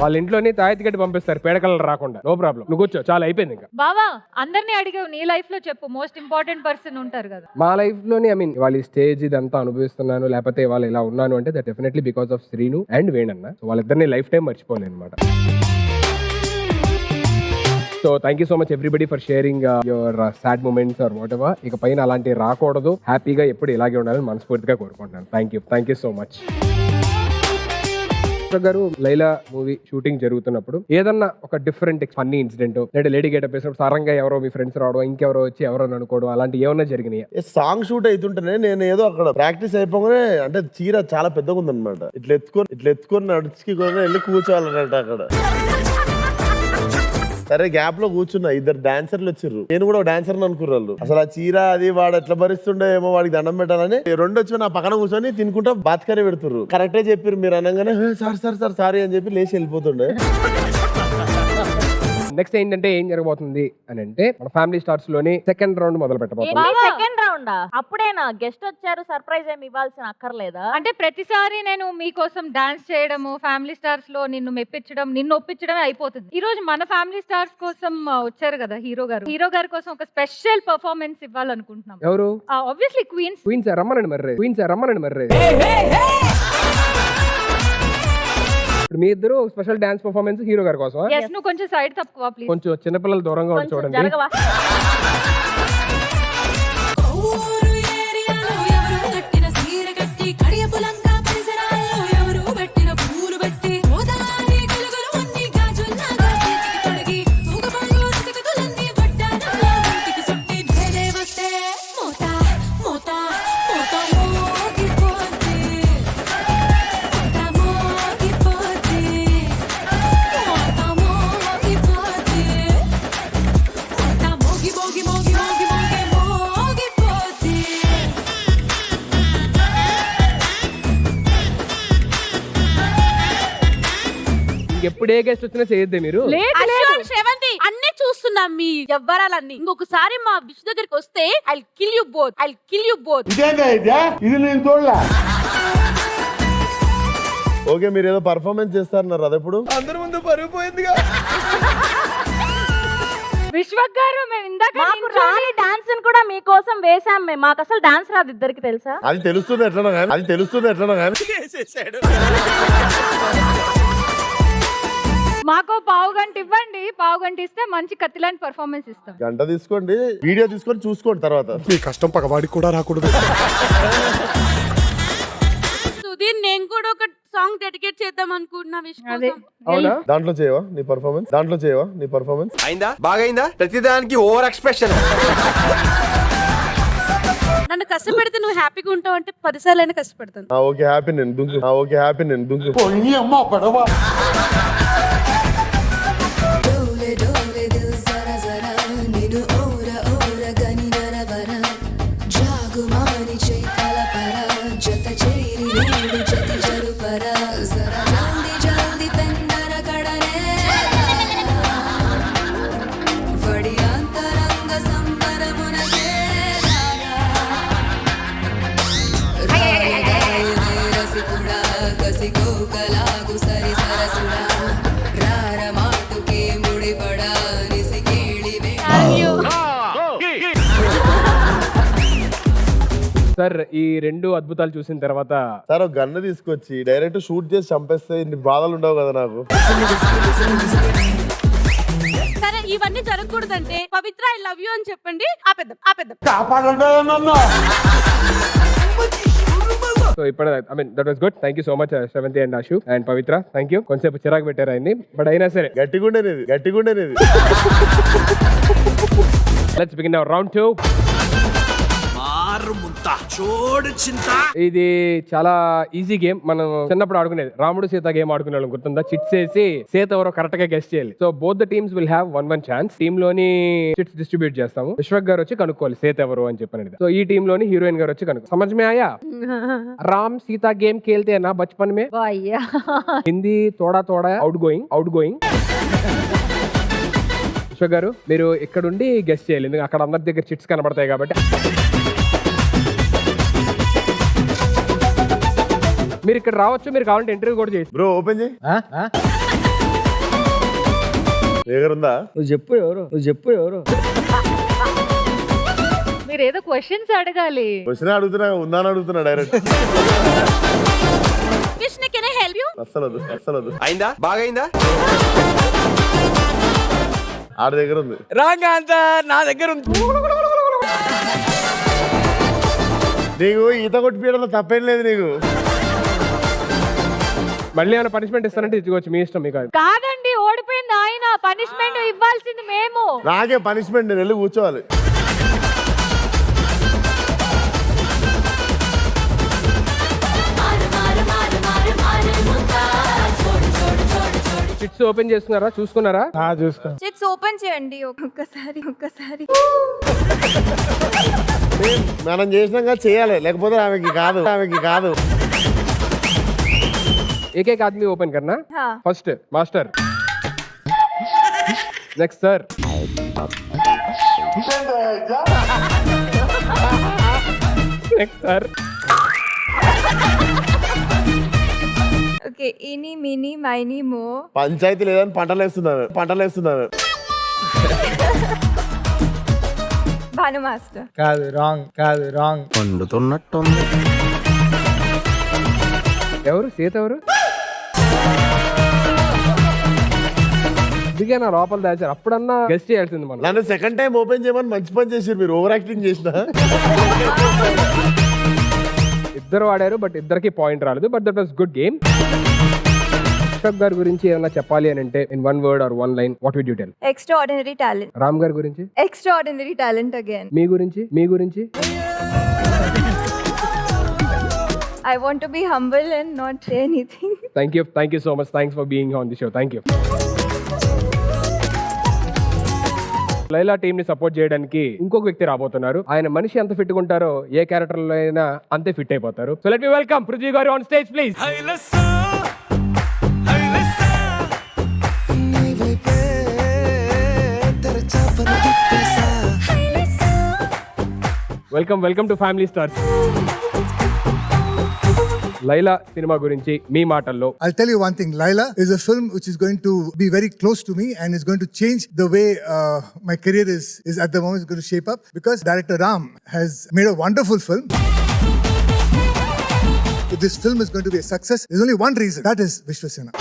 వాళ్ళ ఇంట్లోని తాయెత్తి కట్టి పంపిస్తారు పేడకలర్ రాకుండా. నో ప్రాబ్లం, నువ్వు కూర్చో, చాలా అయిపోయింది. ఇంకా బావా అందరినీ అడిగావు, నీ లైఫ్ లో చెప్పు మోస్ట్ ఇంపార్టెంట్ పర్సన్ ఉంటారు కదా. మా లైఫ్ లోని వాళ్ళ స్టేజ్ ఇదంతా అనుభవిస్తున్నాను, లేకపోతే వాళ్ళు ఇలా ఉన్నాను అంటే that definitely because of Sreenu and వేణన్న. సో వాళ్ళిద్దరిని లైఫ్ టైం మర్చిపోలేను అనమాట. So thank you so much everybody for sharing your sad moments or whatever ఎవర్. ఇక పైన అలాంటివి రాకూడదు, హ్యాపీగా ఎప్పుడు ఇలాగే ఉండాలని మనస్ఫూర్తిగా కోరుకుంటున్నాను. థ్యాంక్ యూ సో మచ్ గారు. లైలా మూవీ షూటింగ్ జరుగుతున్నప్పుడు ఏదన్నా ఒక డిఫరెంట్ ఫన్నీ ఇన్సిడెంట్, లేదా లేడీ గెటప్ వేసినప్పుడు సరంగా ఎవరో మీ ఫ్రెండ్స్ రావడం, ఇంకెవరో వచ్చి ఎవరో అనుకోవడం, అలాంటి ఏమన్నా జరిగినాయి? సాంగ్ షూట్ అవుతుంటేనే నేను ఏదో అక్కడ ప్రాక్టీస్ అయిపోగానే, అంటే చీర చాలా పెద్దగా ఉందన్నమాట, ఇట్లా ఎత్తుకొని నడుచుకొని వెళ్ళి కూర్చోవాలన్నట్టు అక్కడ. సరే గ్యాప్ లో కూర్చున్నా, ఇద్దరు డాన్సర్లు వచ్చిర్రు. నేను కూడా డాన్సర్ అనుకున్నారు. అసలు ఆ చీర అది వాడు ఎట్లా భరిస్తుండే ఏమో, వాడికి దండం పెట్టాలని రెండు వచ్చి నా పక్కన కూర్చొని తినుకుంటా బాత్కరే పెడుతుర్రు. కరెక్టే చెప్పారు మీరు అనగానే సారీ అని చెప్పి లేచి వెళ్ళిపోతుండే. నెక్స్ట్ ఏంటంటే ఏం జరగబోతుంది అని అంటే, మన ఫ్యామిలీ స్టార్స్ లోని సెకండ్ రౌండ్ మొదలు పెట్టబోతుంది. సెకండ్ రౌండ్ అప్పుడేనా? గెస్ట్ వచ్చారు, సర్ప్రైజ్ ఏమి ఇవ్వాల్సిన అక్కర్లేదా? అంటే ప్రతిసారి నేను మీకోసం డాన్స్ చేయడము, ఫ్యామిలీ స్టార్స్ లో నిన్ను మెప్పించడం, నిన్ను ఒప్పించడమే అయిపోతుంది. ఈ రోజు మన ఫ్యామిలీ స్టార్స్ కోసం వచ్చారు కదా హీరో గారి కోసం ఒక స్పెషల్ పర్ఫార్మెన్స్ ఇవ్వాలనుకుంటున్నాం. ఎవరు? ఆబ్వియస్లీ క్వీన్స్ రమ్మనండి మర్రే. ఇప్పుడు మీ ఇద్దరు స్పెషల్ డాన్స్ పర్ఫార్మెన్స్ హీరో గారి కోసం. నువ్వు కొంచెం సైడ్ తప్పుకోవా ప్లీజ్. కొంచెం చిన్నపిల్లలు దూరంగా ఉండి చూడండి. ఎప్పుడు ఏ గెస్ట్ వచ్చినా చేయొద్దే మీరు. శ్రవంతి అన్నీ చూస్తున్నాం మీ వ్యవహారాలన్నీ. ఇంకొకసారి మా విష్ దగ్గరికి వస్తే ఐ కిల్ యూ బోత్. ఇది నేను చూడలే. ఓకే, మీరు ఏదో పర్ఫార్మెన్స్ చేస్తారన్నారు, అదెప్పుడు? అందరి ముందు పరుగు విశ్వక్ గారు మేము ఇందాక డాన్స్ వేసాం మేము, మాకు అసలు డాన్స్ రాదు ఇద్దరికి తెలుసా. అది తెలుస్తుంది ఎట్లనో కానీ, అది తెలుస్తుంది ఎట్లనో కానీ. మాకు పావు గంట ఇవ్వండి, పావు గంట ఇస్తే మంచి కత్తిలాంటి పర్ఫార్మెన్స్ ఇస్తాం. గంట తీసుకోండి, వీడియో తీసుకొని చూసుకోండి తర్వాత. మీ కష్టం పగవాడికి కూడా రాకూడదు. సుధీర్ నేను కూడా ఒక సాంగ్ డెడికేట్ చేద్దాం అనుకుంటున్నా విష్ణు. అవునా? దాంట్లో చేయవా నీ పర్ఫార్మెన్స్? దాంట్లో చేయవా నీ పర్ఫార్మెన్స్? అయిందా? బాగైందా? ప్రతిదానికి ఓవర్ ఎక్స్ప్రెషన్. నన్ను కష్టపెడితే నువ్వు హ్యాపీగా ఉంటావు అంటే 10 సార్లు కష్టపడతాను. ఓకే హ్యాపీ నేను దుంకు. ఓకే హ్యాపీ నేను దుంకు. సార్ ఈ 2 అద్భుతాలు చూసిన తర్వాత సార్ ఒక గన్ను తీసుకొచ్చి డైరెక్ట్ షూట్ చేసి చంపేస్తే ఇన్ని బాధలు ఉండవు కదా నాకు. సరే ఇవన్నీ జరగకూడదంటే పవిత్ర ఐ లవ్ యూ అని చెప్పండి. ఆపేద్దాం. సో ఇప్పుడు I mean that was good. Thank you so much Sravanthi and Ashu and Pavitra. Thank you. కొంచెంసేపు చిరాకు పెట్టారు ఆయన్ని, బట్ అయినా సరే గట్టిగుండేది. Let's begin our round 2. ఇది చాలా ఈజీ గేమ్. మనం చిన్నప్పుడు ఆడుకునేది రాముడు సీత గేమ్ ఆడుకునే వాళ్ళం, గుర్తుందా? చిట్స్ వేసి సీత ఎవరో కరెక్ట్ గా గెస్ట్ చేయాలి. So both the teams will have 1-1 chance. Team లోని చిట్స్ డిస్ట్రిబ్యూట్ చేస్తాము. విశ్వక్ గారు వచ్చి కనుక్కోవాలి సీత ఎవరు అని చెప్పినది. సో ఈ టీమ్ లోని హీరోయిన్ గారు వచ్చి కనుక్కో. సమझ में आया? राम सीता गेम खेलते हैं ना बचपन में? हिंदी थोड़ा थोड़ा आउट गोइंग. విశ్వక్ గారు మీరు ఇక్కడుండి గెస్ట్ చేయాలి, ఎందుకంటే అక్కడ అందరి దగ్గర చిట్స్ కనబడతాయి కాబట్టి. మీరు ఇక్కడ రావచ్చు, మీరు కావాలంటే ఇంటర్వ్యూ కూడా చేయొచ్చు. బ్రో ఓపెన్ చేయి. దగ్గరుందా? నువ్వు చెప్పు ఎవరు. మీరు ఏదో క్వశ్చన్స్ అడగాలి. క్వశ్చన్ అడుగుతున్నా, ఉందా అని అడుగుతున్నా direct. Krishna can I help you? అస్సలు అయిందా? బాగైందా? ఆడ దగ్గర ఉంది. రాంగ్ ఆన్సర్ నా దగ్గర ఉంది. నీకు ఈత కొట్టిపోయడంలో తప్పేం లేదు నీకు. మళ్ళీ ఏమైనా పనిష్మెంట్ ఇస్తానంటే ఇచ్చుకోవచ్చు, మీ ఇష్టం. మీకు కాదండి, ఓడిపోయింది ఆయన, పనిష్మెంట్ ఇవ్వాల్సింది మేము. నాకే పనిష్మెంట్, నేను వెళ్ళి కూర్చోవాలి. చిట్స్ ఓపెన్ చేసుకున్నారా? చూసుకున్నారా? చూసుకో. చిట్స్ ఓపెన్ చేయండి ఒక్కసారి. మనం చేసినాక చేయాలి, లేకపోతే ఆమెకి కాదు. एक आदमी ओपन करना. First master, next sir, next sir. Okay, ఇని మిని మైని మో. పంచాయతీ లేదని పంటలు వేస్తున్నారు. భాను మాస్టర్. కాదు రాంగ్. పండుతున్నట్టుంది. ఎవరు సీత ఎవరు? దిగానా లోపల దాచారు, అప్పుడన్నా గెస్ట్ చేయాల్సింది మనం. నన్ను సెకండ్ టైం ఓపెన్ చేయమని మంచి పని చేసారు మీరు, ఓవర్ యాక్టింగ్ చేసిన. ఇద్దరు ఆడారు, బట్ ఇద్దరికి పాయింట్ రాలేదు, but that was good game. Vishwak గారి గురించి ఏమైనా చెప్పాలి అని అంటే in 1 word or 1 line, what would you tell? Extraordinary talent. Ram గారి గురించి? Extraordinary talent again. మీ గురించి? I want to be humble and not say anything. Thank you so much. Thanks for being on the show. Thank you. Laila team ని support చేయడానికి ఇంకొక వ్యక్తి రాబోతున్నారు. ఆయన మనిషి ఎంత ఫిట్ ఉంటారో ఏ క్యారెక్టర్ లో అయినా అంతే ఫిట్ అయిపోతారు. So let me welcome Prithvi garu on stage please. Welcome to family stars. Laila cinema గురించి మీ మాటల్లో. I'll tell you one thing. Laila is a film which is going to be very close to me and is going to change the way my career is at the moment is going to shape up, because director Ram has made a wonderful film. If this film is going to be a success, there's only one reason. That is Vishwasena.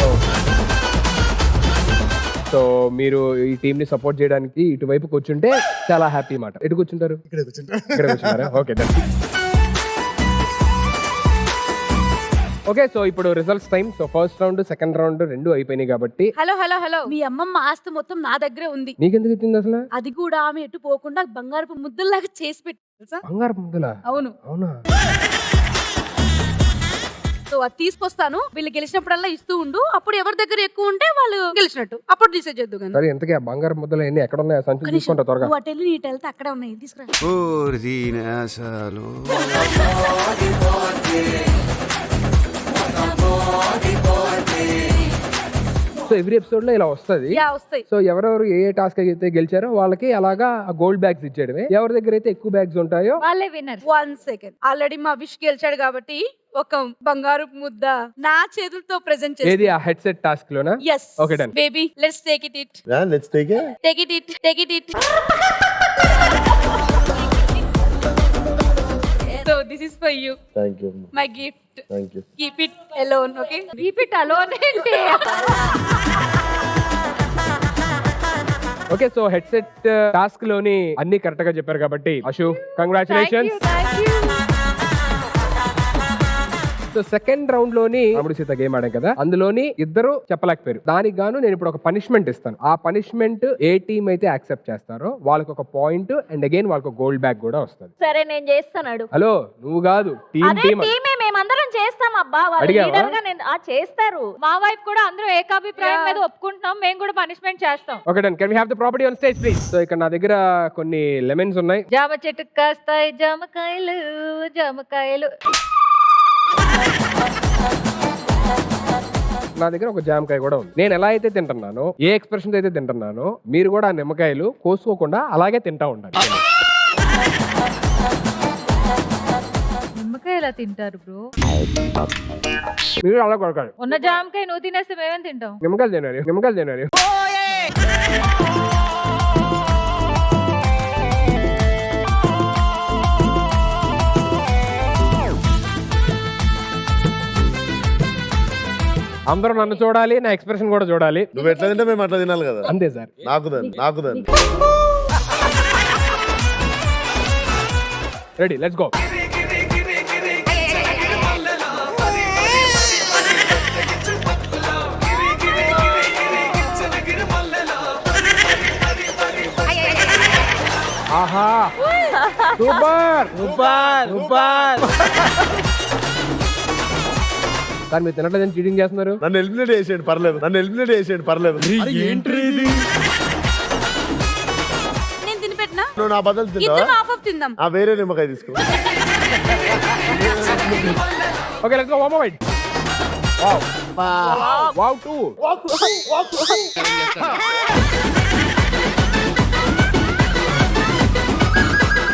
So మీరు ఈ team ని support చేయడానికి ఇటువైపు కూర్చుంటే చాలా happy మాట. ఎటు కూర్చుంటారు? ఇక్కడ కూర్చుంటారు. ఇక్కడ కూర్చున్నారా? Okay done. ఓకే, సో ఇప్పుడు results time. So first round second round రెండు అయిపోయినాయి కాబట్టి. హలో మీ అమ్మమ్మ ఆస్తి మొత్తం నా దగ్గరే ఉంది. నీకెందుకు ఇచ్చింది అసలు? అది కూడా ఆమె ఎటు పోకుండా బంగారపు ముద్దల్లాగా చేసి పెట్టి తెలుసా? బంగారు ముద్దలా? అవును. అవునా? సో అది తీసుకొస్తాను, వీళ్ళు గెలిచినప్పుడల్లా ఇస్తూ ఉండు. అప్పుడు ఎవరి దగ్గర ఎక్కువ ఉంటే వాళ్ళు గెలిచినట్టు. అప్పుడు డిసైడ్ చేద్దు కానీ. సరే, ఎంతకీ ఆ బంగారు ముద్దలు ఎన్ని ఎక్కడ ఉన్నాయి? సంచులు తీసుకుంటా త్వరగా. నువ్వు అటు వెళ్ళి నీటి వెళ్తే అక్కడే ఉన్నాయి, తీసుకురా. సో ఎవ్రీ ఎపిసోడ్ లో ఇలా వస్తది. వస్తాయి. సో ఎవరెవరు ఏ టాస్క్ అయితే గెలిచారో వాళ్ళకి అలాగా గోల్డ్ బ్యాగ్స్ ఇచ్చేయడమే. ఎవరి దగ్గర అయితే ఎక్కువ బ్యాగ్స్ ఉంటాయో వాళ్ళే విన్నర్. 1 సెకండ్. ఆల్రెడీ మా విష్ గెలిచాడు కాబట్టి ఒక బంగారు ముద్ద నా చేతులతో ప్రెజెంట్ చేస్తాను. ఏది ఆ హెడ్ సెట్ టాస్క్ లోనా? yes okay done. baby let's take it Yeah, let's take it. take it so this is for you, Thank you. my gift. Thank you. Keep it alone, okay? Keep it alone ఏంటి? Okay, so head set task లోని అన్ని correct గా చెప్పారు కాబట్టి Ashu congratulations. So second round లోని అమృత Sita game ఆడాం కదా, అందులోని ఇద్దరు చెప్పలేకపోయారు. దానికి గాను నేను ఇప్పుడు ఒక పనిష్మెంట్ ఇస్తాను. ఆ పనిష్మెంట్ ఏ టీం అయితే యాక్సెప్ట్ చేస్తారో వాళ్ళకి ఒక పాయింట్ అండ్ అగైన్ వాళ్ళకి గోల్డ్ బ్యాగ్ కూడా వస్తుంది. సరే నేను చేస్తాను. హలో, నువ్వు కాదు, టీమ్ టీమే మేమందరం చేస్తాం అబ్బా. వాళ్ళు అడిగావా? లీడర్ గా నేను చేస్తారు. మా వైపు కూడా అందరూ ఏకాభిప్రాయం మీద ఒప్పుకుంటున్నాం. మేము కూడా పనిష్మెంట్ చేస్తాం. Okay done. Can we have the property on stage please? So ఇక్కడ నా దగ్గర కొన్ని లెమన్స్ ఉన్నాయి. జామ చెట్టుకు కాస్తాయి జామకాయలు జామకాయలు. నా దగ్గర ఒక జామకాయ కూడా ఉంది. నేను ఎలా అయితే తింటున్నానో, ఏ ఎక్స్ప్రెషన్ అయితే తింటున్నానో, మీరు కూడా ఆ నిమ్మకాయలు కోసుకోకుండా అలాగే తింటా ఉండాలి. నిమ్మకాయ ఎలా తింటారు బ్రో? మీరు అలా కొడకాలి. ఉన్న జామకాయ నువ్వు తినేస్తే మేమేం తింటాం? నిమ్మకాయలు తినాలి, నిమ్మకాయలు తినాలి. అందరూ నన్ను చూడాలి, నా ఎక్స్ప్రెషన్ కూడా చూడాలి. నువ్వు ఎట్లా తింటే మేము అట్లా తినాలి కదా. అంతే సార్. నాకు దాన్ని రెడీ, లెట్స్ గో. ఆహా, సూపర్ సూపర్ సూపర్. సార్ మీరు తినట్లేదని చీటింగ్ చేస్తున్నారు. నన్ను ఎలిమినేట్ చేసేయండి పర్లేదు. నేను తిని పెట్టినా నువ్వు నా బదులు తింటావా? హాఫ్ ఆఫ్ తిందాం. వేరే నిమ్మకాయ తీసుకో. Okay, let's go. One more right. Wow wow two.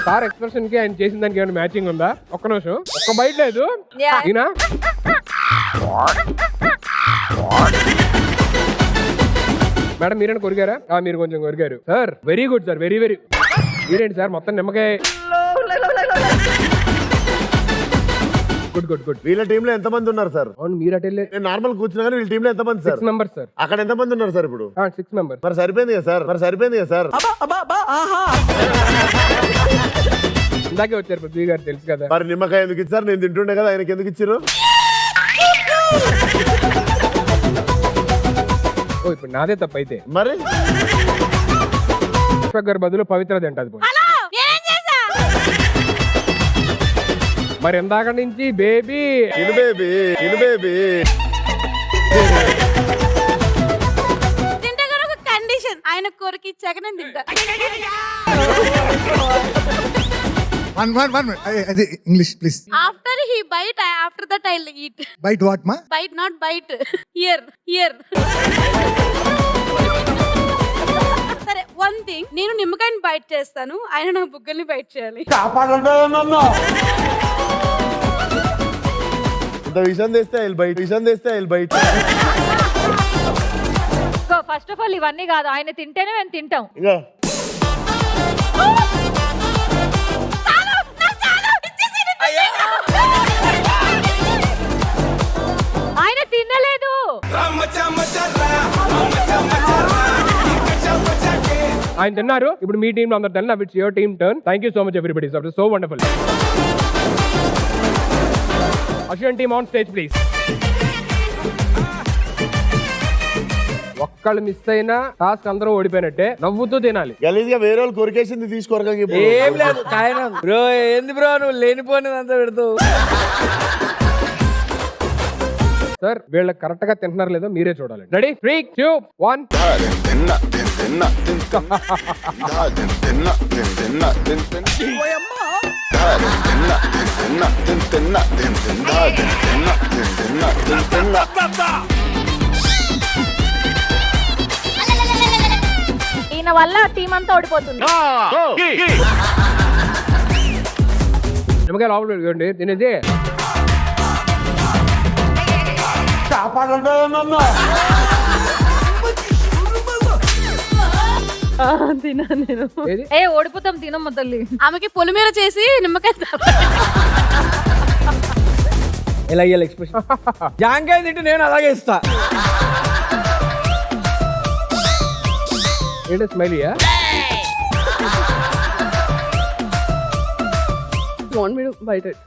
Sir expression కి ఆయన చేసిన దానికి ఏమైనా మ్యాచింగ్ ఉందా? ఒక్క నిమిషం, ఒక్క బయట లేదు. ఈయన మేడం మీరైనా కొరిగారా? మీరు కొంచెం కొరిగారు sir. Very good sir, very very. మీరేంటి సార్ మొత్తం నిమ్మకాయ? Good good good. వీళ్ళ టీమ్ లో ఎంత మంది ఉన్నారు సార్? అవును, మీరు అటు వెళ్ళే. నేను నార్మల్ కూర్చున్నా కానీ వీళ్ళ టీమ్ లో ఎంత మంది సార్? 6 members sir. అక్కడ ఎంత మంది ఉన్నారు సార్ ఇప్పుడు? 6 మెంబర్స్. మరి సరిపోయింది కదా సార్. ఇందాకే వచ్చారు పృథ్వీ గారు, తెలుసు కదా. మరి నిమ్మకాయ ఎందుకు ఇచ్చారు? నేను తింటుండే కదా, ఆయనకి ఎందుకు ఇచ్చారు? ఓ, ఇప్పుడు నాదే తప్పు అయితే. మరి గారి బదులు పవిత్ర తింటది. మరి ఎందాక నుంచి బేబీ తింటే ఒక కండిషన్, ఆయన కొరికి ఇచ్చాక నేను తింటా. One minute. English, please. After he bite, after that I'll eat. Bite what, ma? Bite, not bite. Here. సరే, one thing. నేను నిమ్మకాయని బైట్ చేస్తాను, ఆయన నా బుగ్గల్ని బైట్ చేయాలి. అంత విషయం తెస్తే బయట ఫస్ట్ ఆఫ్ ఆల్ ఇవన్నీ కాదు, ఆయన తింటేనే మేము తింటాం. ఇంకా ఆయన తినలేదు. ఆయన తిన్నారు. ఇప్పుడు మీ టీమ్ అందరు తిన్నా. It's your team turn. Thank you so much everybody. So wonderful. Ashwin team on stage please. ఒక్కళ్ళు మిస్ అయినా టాస్క్ అందరూ ఓడిపోయినట్టే. నవ్వుతూ తినాలి. గలీజ్గా వేరే వాళ్ళు కొరికేసింది తీసుకోరగా ఏం లేదు కాయనం బ్రో. ఏంది బ్రో నువ్వు లేనిపోయినంతా పెడతావు. సార్ వీళ్ళకి కరెక్ట్ గా తింటున్నారు లేదో మీరే చూడాలి. రెడీ 3, 2, 1. ఈయన వల్ల టీం అంతా ఓడిపోతుంది. నిమ్మకాయ లోపల పెట్టుకోండి. తినేది తినా నేను. ఏ ఓడిపోతాం, తినమ్మ తల్లి. ఆమెకి పొలిమేర చేసి నిమ్మకాయ ఎలా ఇయ్యాలి ఎక్స్ప్రెషన్. జాంకాయ తింటే నేను అలాగే ఇస్తా. ఏంటి స్మైలీయా? Want me to bite it?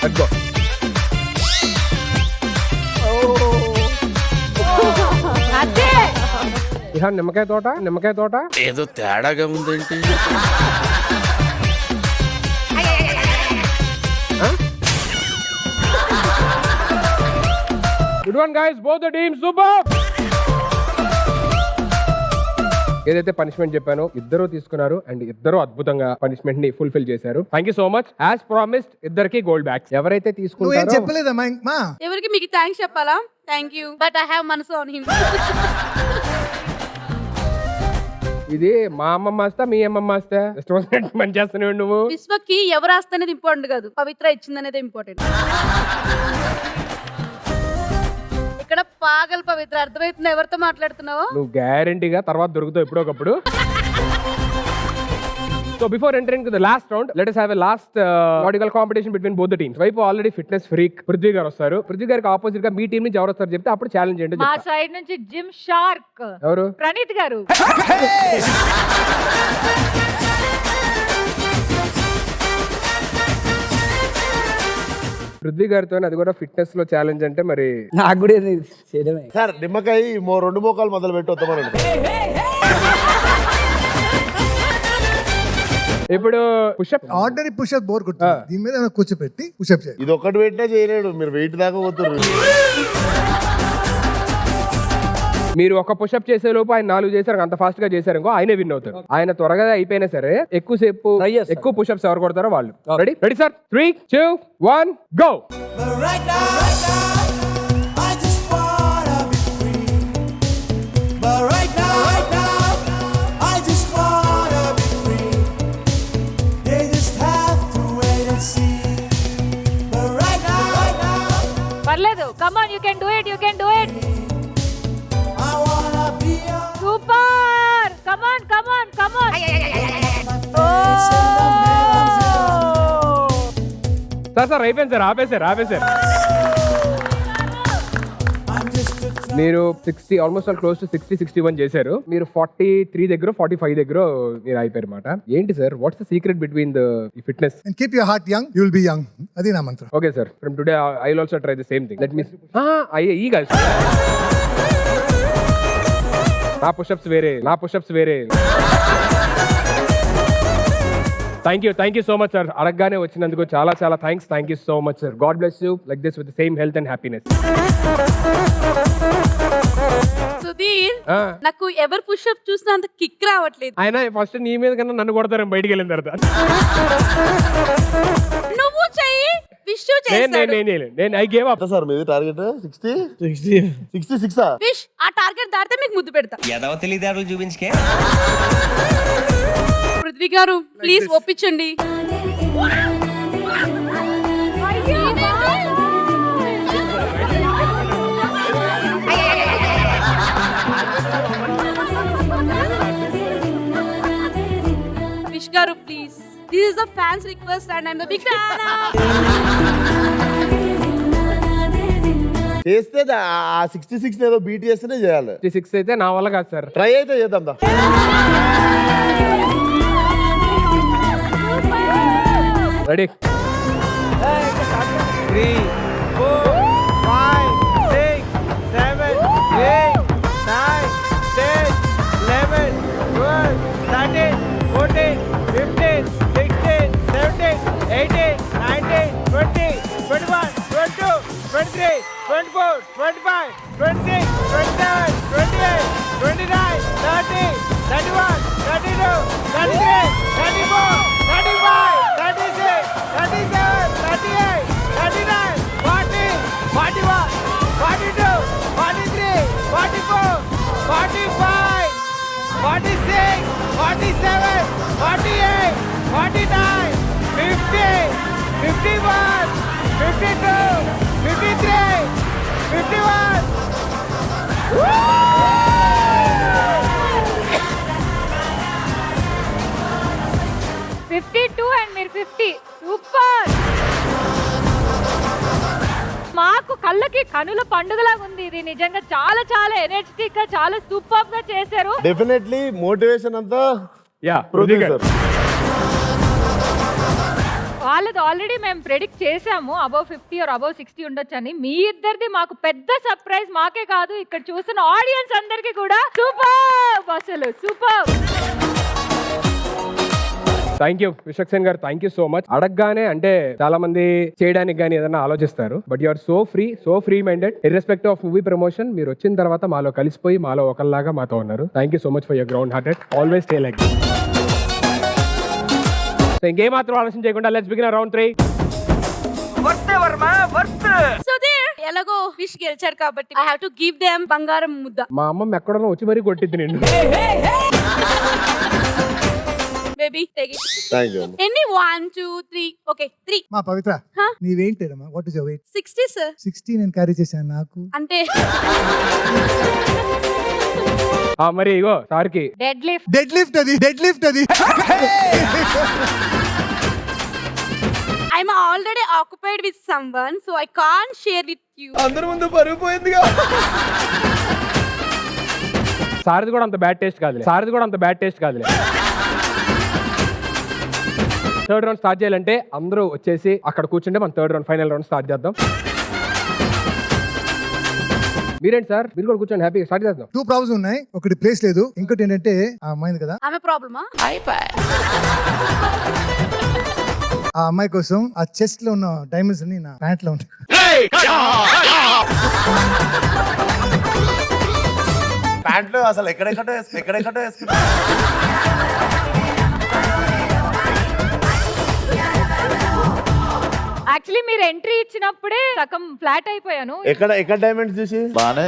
Let's go. ఇహ నిమ్మకాయ తోట ఏదో తేడాగా ఉందేంటి? Good one guys, both the teams super. ఏదైతే పనిష్మెంట్ చెప్పానో ఇద్దరు తీసుకున్నారు అండ్ ఇద్దరు అద్భుతంగా పనిష్మెంట్ ని ఫుల్ఫిల్ చేశారు. Thank you so much. As promised ఇద్దరికి గోల్డ్ బ్యాగ్స్. ఎవరైతే తీసుకుంటారో చెప్పలేదమ్మా మా ఎవరికి మీకు థ్యాంక్స్ చెప్పాలా? Thank you but I have మనసు ఆన్ హిమ్. ఇది మా అమ్మమ్మ ఆస్తా మీ అమ్మమ్మ ఆస్తా? రెస్టారెంట్ పని చేస్తున్నావు నువ్వు. విశ్వకి ఎవరు ఆస్తనేది ఇంపార్టెంట్ కాదు, పవిత్ర ఇచ్చిందనేది ఇంపార్టెంట్. ఇక్కడ పాగల్ పవిత్ర అర్థమవుతుంది ఎవరితో మాట్లాడుతున్నావో. నువ్వు గ్యారంటీగా తర్వాత దొరుకుతావు ఎప్పుడో ఒకప్పుడు. So before entering to the last round, let us have a last vertical competition between both the teams. వైపు ఆల్రెడీ ఫిట్నెస్ ఫ్రీక్ పృథ్వీ గారు వస్తారు. పృథ్వీ గారికి ఆపోజిట్ గా మీ టీం నుంచి ఎవరు వస్తారు చెప్తే అప్పుడు ఛాలెంజ్ ఏంటో మా చెప్తా. సైడ్ నుంచి జిమ్ షార్క్ ఎవరు? ప్రణీత్ గారు. పృథ్వీ గారితో అది కూడా ఫిట్నెస్ లో ఛాలెంజ్ అంటే మరి నాకు కూడా ఇది చేయడమే. సార్ నిమ్మకాయ 2 మోకాలు మొదలు పెట్టి వస్తామని. ఇప్పుడు పుషప్ ఆర్డినరీ పుషప్ బోర్ కొట్టింది. దీని మీద కూర్చోపెట్టి పుషప్ చేయాలి. ఇది ఒక్కటి పెట్టినా చేయలేడు. మీరు వెయిట్ దాకా పోతున్నారు. మీరు ఒక పుషప్ చేసే లోపు ఆయన 4 చేశారు. అంత ఫాస్ట్ గా చేశారు ఇంకో ఆయనే విన్ అవుతారు. ఆయన త్వరగా అయిపోయినా సరే ఎక్కువ పుషప్స్ ఎవరు కొడతారో వాళ్ళు. Ready sir 3, 2, 1 go. పర్లేదు, come on, you can do it, you can do it. Super, come on come on come on. Sir అయిపోయింది సార్. ఆపేశారు. మీరు 60 ఆల్మోస్ట్ క్లోజ్ టు 60-61 చేశారు. మీరు 43 దగ్గర 45 దగ్గర మీరు అయిపోయారు అన్నమాట. ఏంటి sir what's the secret between the fitness? And keep your heart young, you will be young. అది నా మంత్రం. Okay sir, from today I will also try the same thing. Let me ఈ గైస్ నా పుషప్స్ వేరే. Thank you so much sir. అడగగానే వచ్చినందుకు చాలా thanks. Thank you so much sir. God bless you like this with same health and happiness. Sudheer, నాకు ఎవరు push up చూసినా అంత కిక్ రావట్లేదు. ఆయన ఫస్ట్ నీ మీద కన్నా నన్ను కొడతారు బయటికి వెళ్ళిన తర్వాత. నువ్వు చెయ్యి, విష్ నేను ఐ గేవ్ అప్. సార్ మీది టార్గెట్ 66. విష్ ఆ టార్గెట్ దాటితే మీకు ముద్దు పెడతా. ఎదవ తెలియదారులు చూపించుకే. పృథ్వీ గారు ప్లీజ్ ఒప్పించండి. Vish garu please, this is the fans request and I am the big fan. చేస్తే ఆ 66 ఏదో బీట్ చేస్తేనే చేయాలి. 66 అయితే నా వల్ల కాదు సార్. ట్రై అయితే చేద్దాం దా. రెడీ 3, 4, 5, 6, 7, 8, 9, 10, 11, 12, 13, 14, 15, 16, 17, 18, 19, 20, 21, 22, 23, 24, 25, 26, 27, 28, 29, 30, 31, 32, 33, 34, 35, 36, 37, 38, 39, 40, 41, 42, 43, 44, 45, 46, 47, 48, 49, 50, 51, 52, 53, 51. 52 అండ్ మీరు 50. సూపర్. మాకు కళ్ళకి కనుల పండుగలాగా ఉంది ఇది. నిజంగా చాలా చాలా ఎనర్జెటిక్ గా, చాలా సూపర్ గా చేశారు. డెఫినెట్లీ మోటివేషన్ అంతా యా ప్రొడ్యూసర్. వాళ్ళది ఆల్రెడీ మేము ప్రెడిక్ట్ చేసాము అబౌవ్ 50 ఆర్ అబౌవ్ 60 ఉండొచ్చని. మీ ఇద్దరిది మాకు పెద్ద సర్ప్రైజ్. మాకే కాదు, ఇక్కడ చూసిన ఆడియన్స్ అందరికీ కూడా సూపర్. అసలు సూపర్. థ్యాంక్ యూ విశ్వక్సేన్ గారు, థ్యాంక్ యూ సో మచ్. అడగగానే అంటే చాలా మంది చేయడానికి కానీ ఏదైనా ఆలోచిస్తారు, but you are so free minded. Irrespective of movie promotion మీరు వచ్చిన తర్వాత మాలో కలిసిపోయి మాలో ఒకళ్ళలాగా మాతో ఉన్నారు. Thank you so much for your ground hearted. Always stay like this. So ఇంకేమాత్రం ఆలోచన చేయకుండా లెట్స్ బిగిన్ రౌండ్ 3. సుధీర్ ఎలాగో ఫిష్ గెలిచారు కాబట్టి I have to give them బంగారం ముద్ద. మా అమ్మ ఎక్కడో వచ్చి మరీ కొట్టింది నిన్ను. Baby take it. థాంక్యూ. ఎన్ని 1 2 3 ఓకే 3. మా పవిత్ర నీవేంటమ్మా? What is your weight? 60 sir. 60 నేను క్యారీ చేశాను. నాకు అంటే మరి ఇగో సార్కి డెడ్ లిఫ్ట్. డెడ్ లిఫ్ట్ అది I'm already occupied with someone, so I can't share with you. అందరి ముందు పరుగు పోయిందిగా. సార్ది కూడా అంత బ్యాడ్ టేస్ట్ కాదులే. థర్డ్ రౌండ్ స్టార్ట్ చేయాలంటే అందరూ వచ్చేసి అక్కడ కూర్చుంటే మనం third round final round start చేద్దాం. మీరేంటి సార్, మీరు కూడా కూర్చొని హ్యాపీగా స్టార్ట్ చేద్దాం. 2 ప్రాబ్లమ్స్ ఉన్నాయి. ఒకటి ప్లేస్ లేదు, ఇంకోటి ఏంటంటే ఆ అమ్మాయిది కదా, ఆమె ప్రాబ్లమా? ఆ అమ్మాయి కోసం ఆ చెస్ట్ లో ఉన్న డైమండ్స్ అన్ని నా ప్యాంట్ లో ఉంటాయి. ప్యాంట్ లో అసలు ఎక్కడెక్కడో వేసుకున్నా. యాక్చువల్లీ మీరు ఎంట్రీ ఇచ్చినప్పుడే సగం ఫ్లాట్ అయిపోయాను. ఎక్కడ డైమండ్స్ చూసి బాగా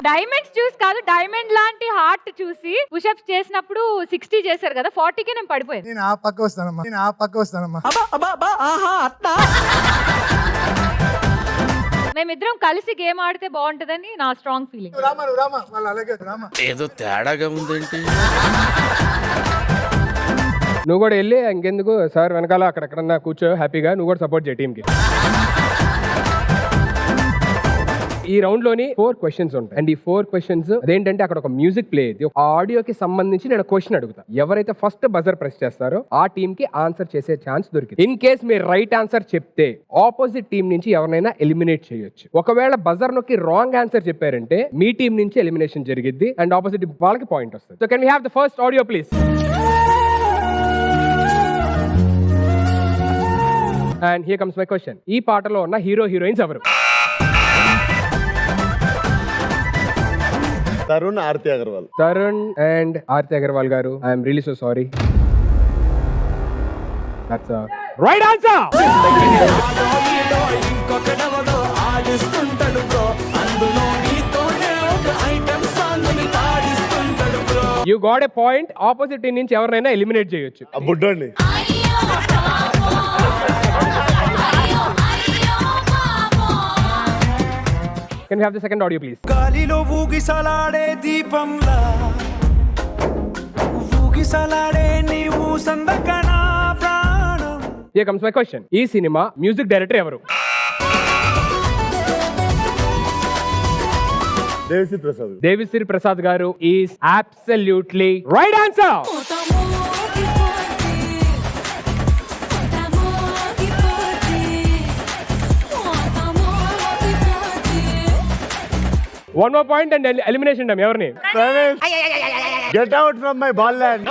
డైమండ్స్ చూసి కాదు, డైమండ్ లాంటి హార్ట్ చూసి పుషప్స్ చేసినప్పుడు 60 చేశారు కదా, 40కి నేను పడిపోయాను. నేను ఆ పక్క వస్తానమ్మా. మేమిద్దరం కలిసి గేమ్ ఆడితే బాగుంటదని నా స్ట్రాంగ్ ఫీలింగ్. ఏదో తేడాగా ఉందేంటి? నువ్వు కూడా వెళ్ళి ఇంకెందుకు సార్ వెనకాల అక్కడెక్కడన్నా కూర్చో హ్యాపీగా, నువ్వు కూడా సపోర్ట్ చేయ టీంకి. ఈ రౌండ్ లోని 4 క్వశ్చన్స్ ఉంటాయి. అండ్ ఈ 4 క్వశ్చన్స్ అదేంటంటే అక్కడ ఒక మ్యూజిక్ ప్లే అయ్యింది. ఆ ఆడియోకి సంబంధించి నేను క్వశ్చన్ అడుగుతా. ఎవరైతే ఫస్ట్ బజర్ ప్రెస్ చేస్తారో ఆ టీమ్ కి ఆన్సర్ చేసే ఛాన్స్ దొరికింది. ఇన్ కేస్ మీరు రైట్ ఆన్సర్ చెప్తే ఆపోజిట్ టీం నుంచి ఎవరైనా ఎలిమినేట్ చేయొచ్చు. ఒకవేళ బజర్ నొక్కి రాంగ్ ఆన్సర్ చెప్పారంటే మీ టీం నుంచి ఎలిమినేషన్ జరిగిద్ది అండ్ ఆపోజిట్ వాళ్ళకి పాయింట్ వస్తుంది. So can we have the first audio please? And here comes my question. ఈ పాటలో ఉన్న హీరో హీరోయిన్స్ ఎవరు? Tarun Aarti Agarwal. Tarun and Aarti Agarwal garu, I'm really so sorry. That's right answer. You got a point. Opposite team నుంచి ఎవరినైనా eliminate చేయొచ్చు. ఆ బుడ్డోడిని can you have the second audio please? గాలిలో ఊగిసలాడే దీపంలా ఊగిసలాడే నీవు సందకనా ప్రాణం. Here comes my question. ఈ సినిమా మ్యూజిక్ డైరెక్టర్ ఎవరు? దేవిశ్రీ ప్రసాద్ గారు is absolutely right answer. 1 more point and elimination time. ఎవరిని? Get out from my ball land.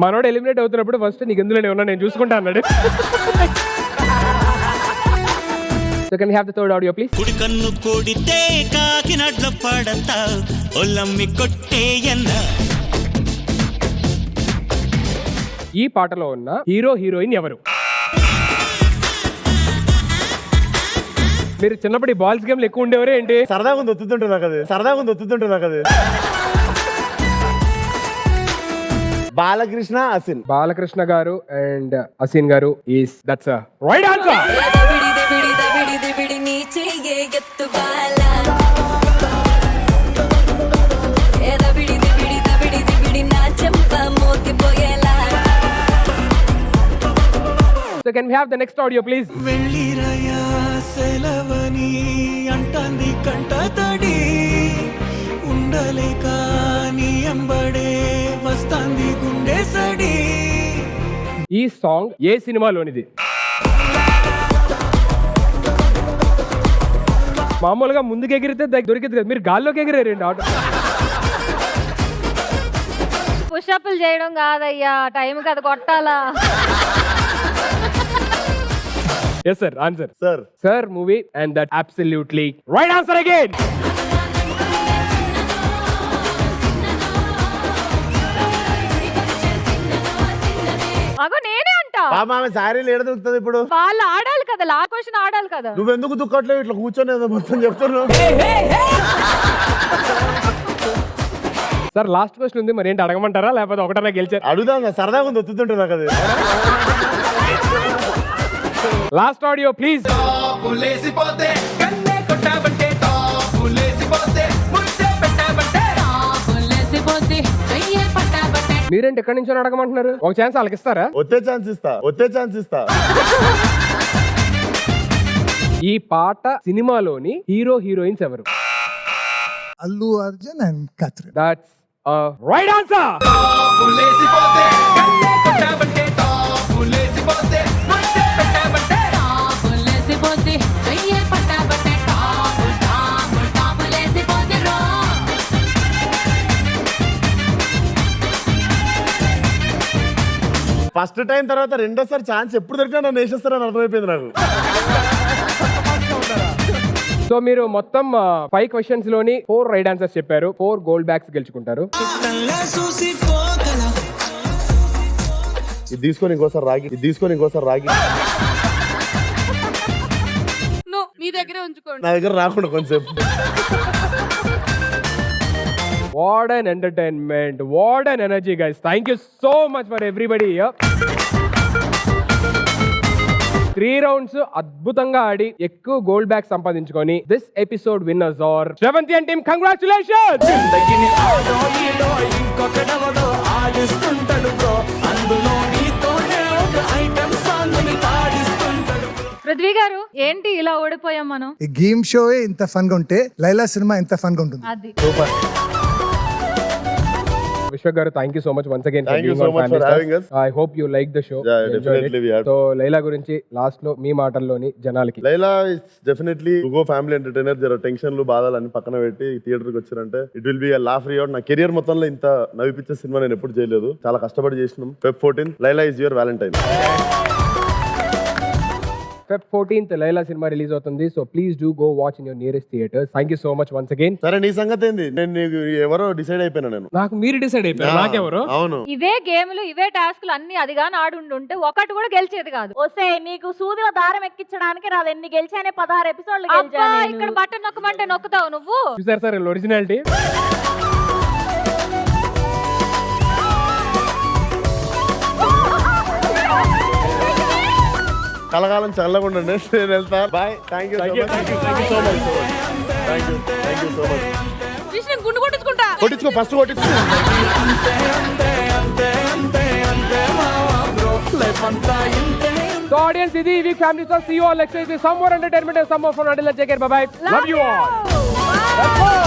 మనోడు ఎలిమినేట్ అవుతున్నప్పుడు ఫస్ట్ నీకు ఎందులోనే ఉన్నా నేను చూసుకుంటా అన్నాడు. So can we have the third audio please? కుడి కన్ను కొడితే కాకినడ్ల పడతా ఒల్లమ్మి కొట్టేయన్న. ఈ పాటలో ఉన్న హీరో హీరోయిన్ ఎవరు? మీరు చిన్నప్పుడు ఈ బాల్స్ గేమ్లు ఎక్కువ ఉండేవారే ఏంటి? సరదాగా ఉంది ఒత్తుతుంటున్నా కదా, సరదాగా ఉంది ఒత్తుతుంటున్నా కదా. బాలకృష్ణ అసిన్. బాలకృష్ణ గారు అండ్ అసిన్ గారు is that's right answer. So can we have the next audio please? వెళ్ళిరయా సెలవని అంటాంది కంట తడి ఉండలేక నీ ఎంబడే వస్తాంది గుండె సడి. ఈ సాంగ్ ఏ సినిమాలోనిది? మామూలుగా ముందుకు ఎగిరితే దొరికింది కదా, మీరు గాల్లోకి ఎగిరేరండి ఆటో. పుషప్లు చేయడం కాదయ్యా, టైంకి అది కొట్టాలా. Yes sir, answer. Sir. Sir movie and that absolutely right answer again. అగో నేనే అంటా. ఆమె సారీలు ఏడ దొరుకుతుంది ఇప్పుడు? వాళ్ళు ఆడాలి కదా, లా క్వశ్చన్ ఆడాలి కదా. నువ్వెందుకు దుక్కట్లేవు ఇట్లా కూర్చొని ఏదో మొత్తం చెప్తున్నావు? సార్ లాస్ట్ క్వశ్చన్ ఉంది, మరి ఏంటి అడగమంటారా లేకపోతే ఒకటన్నా గెలిచారు? అడుగుదాం, సరదాగా ఉంది ఒత్తుతుంటున్నా కదా. Last audio please. మీరేంటి ఎక్కడి నుంచో అడగమంటున్నారు? ఒక ఛాన్స్ వాళ్ళకి ఇస్తారా? వచ్చే ఛాన్స్ ఇస్తా, వచ్చే ఛాన్స్ ఇస్తా. ఈ పాట సినిమాలోని హీరో హీరోయిన్స్ ఎవరు? Allu Arjun and Katrin. That's a right answer. First time తర్వాత రెండోసారి ఛాన్స్ ఎప్పుడు దొరికినా నన్ను వేసేస్తారని అర్థమైపోయింది నాకు. సో మీరు మొత్తం 5 క్వశ్చన్స్ లోని 4 రైట్ ఆన్సర్స్ చెప్పారు. 4 గోల్డ్ బ్యాగ్స్ గెలుచుకుంటారు. ఇది తీసుకొని ఇంకోసారి రాగి, ఇది తీసుకొని ఇంకోసారి రాగి. మీ దగ్గరే ఉంచుకోండి. నా దగ్గర రాకుండా కొంచెం. What an entertainment, what an energy guys. Thank you so much for everybody here. 3 rounds అద్భుతంగా ఆడి ఎక్కువ గోల్డ్ బ్యాగ్ సంపాదించుకొని this episode winners are Sravanthi and team. Congratulations. Prithvi garu ఏంటి ఇలా ఓడిపోయాం మనం? ఈ గేమ్ షో ఇంత ఫన్ గా ఉంటే లైలా సినిమా ఎంత ఫన్ గా ఉంటుంది. అది సూపర్. విశ్వక్ గారు thank you so much once again. Thank you so much for having us. I hope you like the show. Yeah, definitely we have. So Laila గురించి లాస్ట్ లో మీ మాటల్లోని జనాలకి. Laila is definitely to go family entertainer. జర టెన్షన్లు బాధలు అన్ని పక్కన పెట్టి థియేటర్కి వచ్చారంటే it will be a laugh riot. నా కెరియర్ మొత్తంలో ఇంత నవ్విపించే సినిమా నేను ఎప్పుడు చేయలేదు. చాలా కష్టపడి చేసినాం. Feb 14 Laila is your valentine. Feb 14th Laila cinema release అవుతుంది. So please do go watch in your nearest theatres. Thank you so much once again. సరే నీ సంగతి ఏంది? నేను నీకు ఎవరో డిసైడ్ అయిపోయినా నేను. నాకు మీరు డిసైడ్ అయిపోయారు, నాకెవరు? అవును. ఇవే గేమ్లు ఇవే టాస్క్లు అన్ని అదిగాని ఆడుంటే ఒకటి కూడా గెలిచేది కాదు. వస్తే నీకు సూదిలో దారం ఎక్కించడానికి రాదు. ఎన్ని గెలిచానే 16 ఎపిసోడ్లు అబ్బా, గెలిచాను ఇక్కడ బటన్ నొక్కమంటే నొక్కుతావు నువ్వు. చూసారు సార్ ఒరిజినాలిటీ. కలకాలం చల్లగా ఉండండి. నేను వెళ్తా. Bye. Thank you so much. గుండు కొట్టించుకుంటా. కొట్టించుకో, ఫస్ట్ కొట్టించుకో. So audience, ఇది వీక్ ఫ్యామిలీ తో see you all next week with some more entertainment and some more fun. Until then, take care. Bye bye. Love you all. That's all.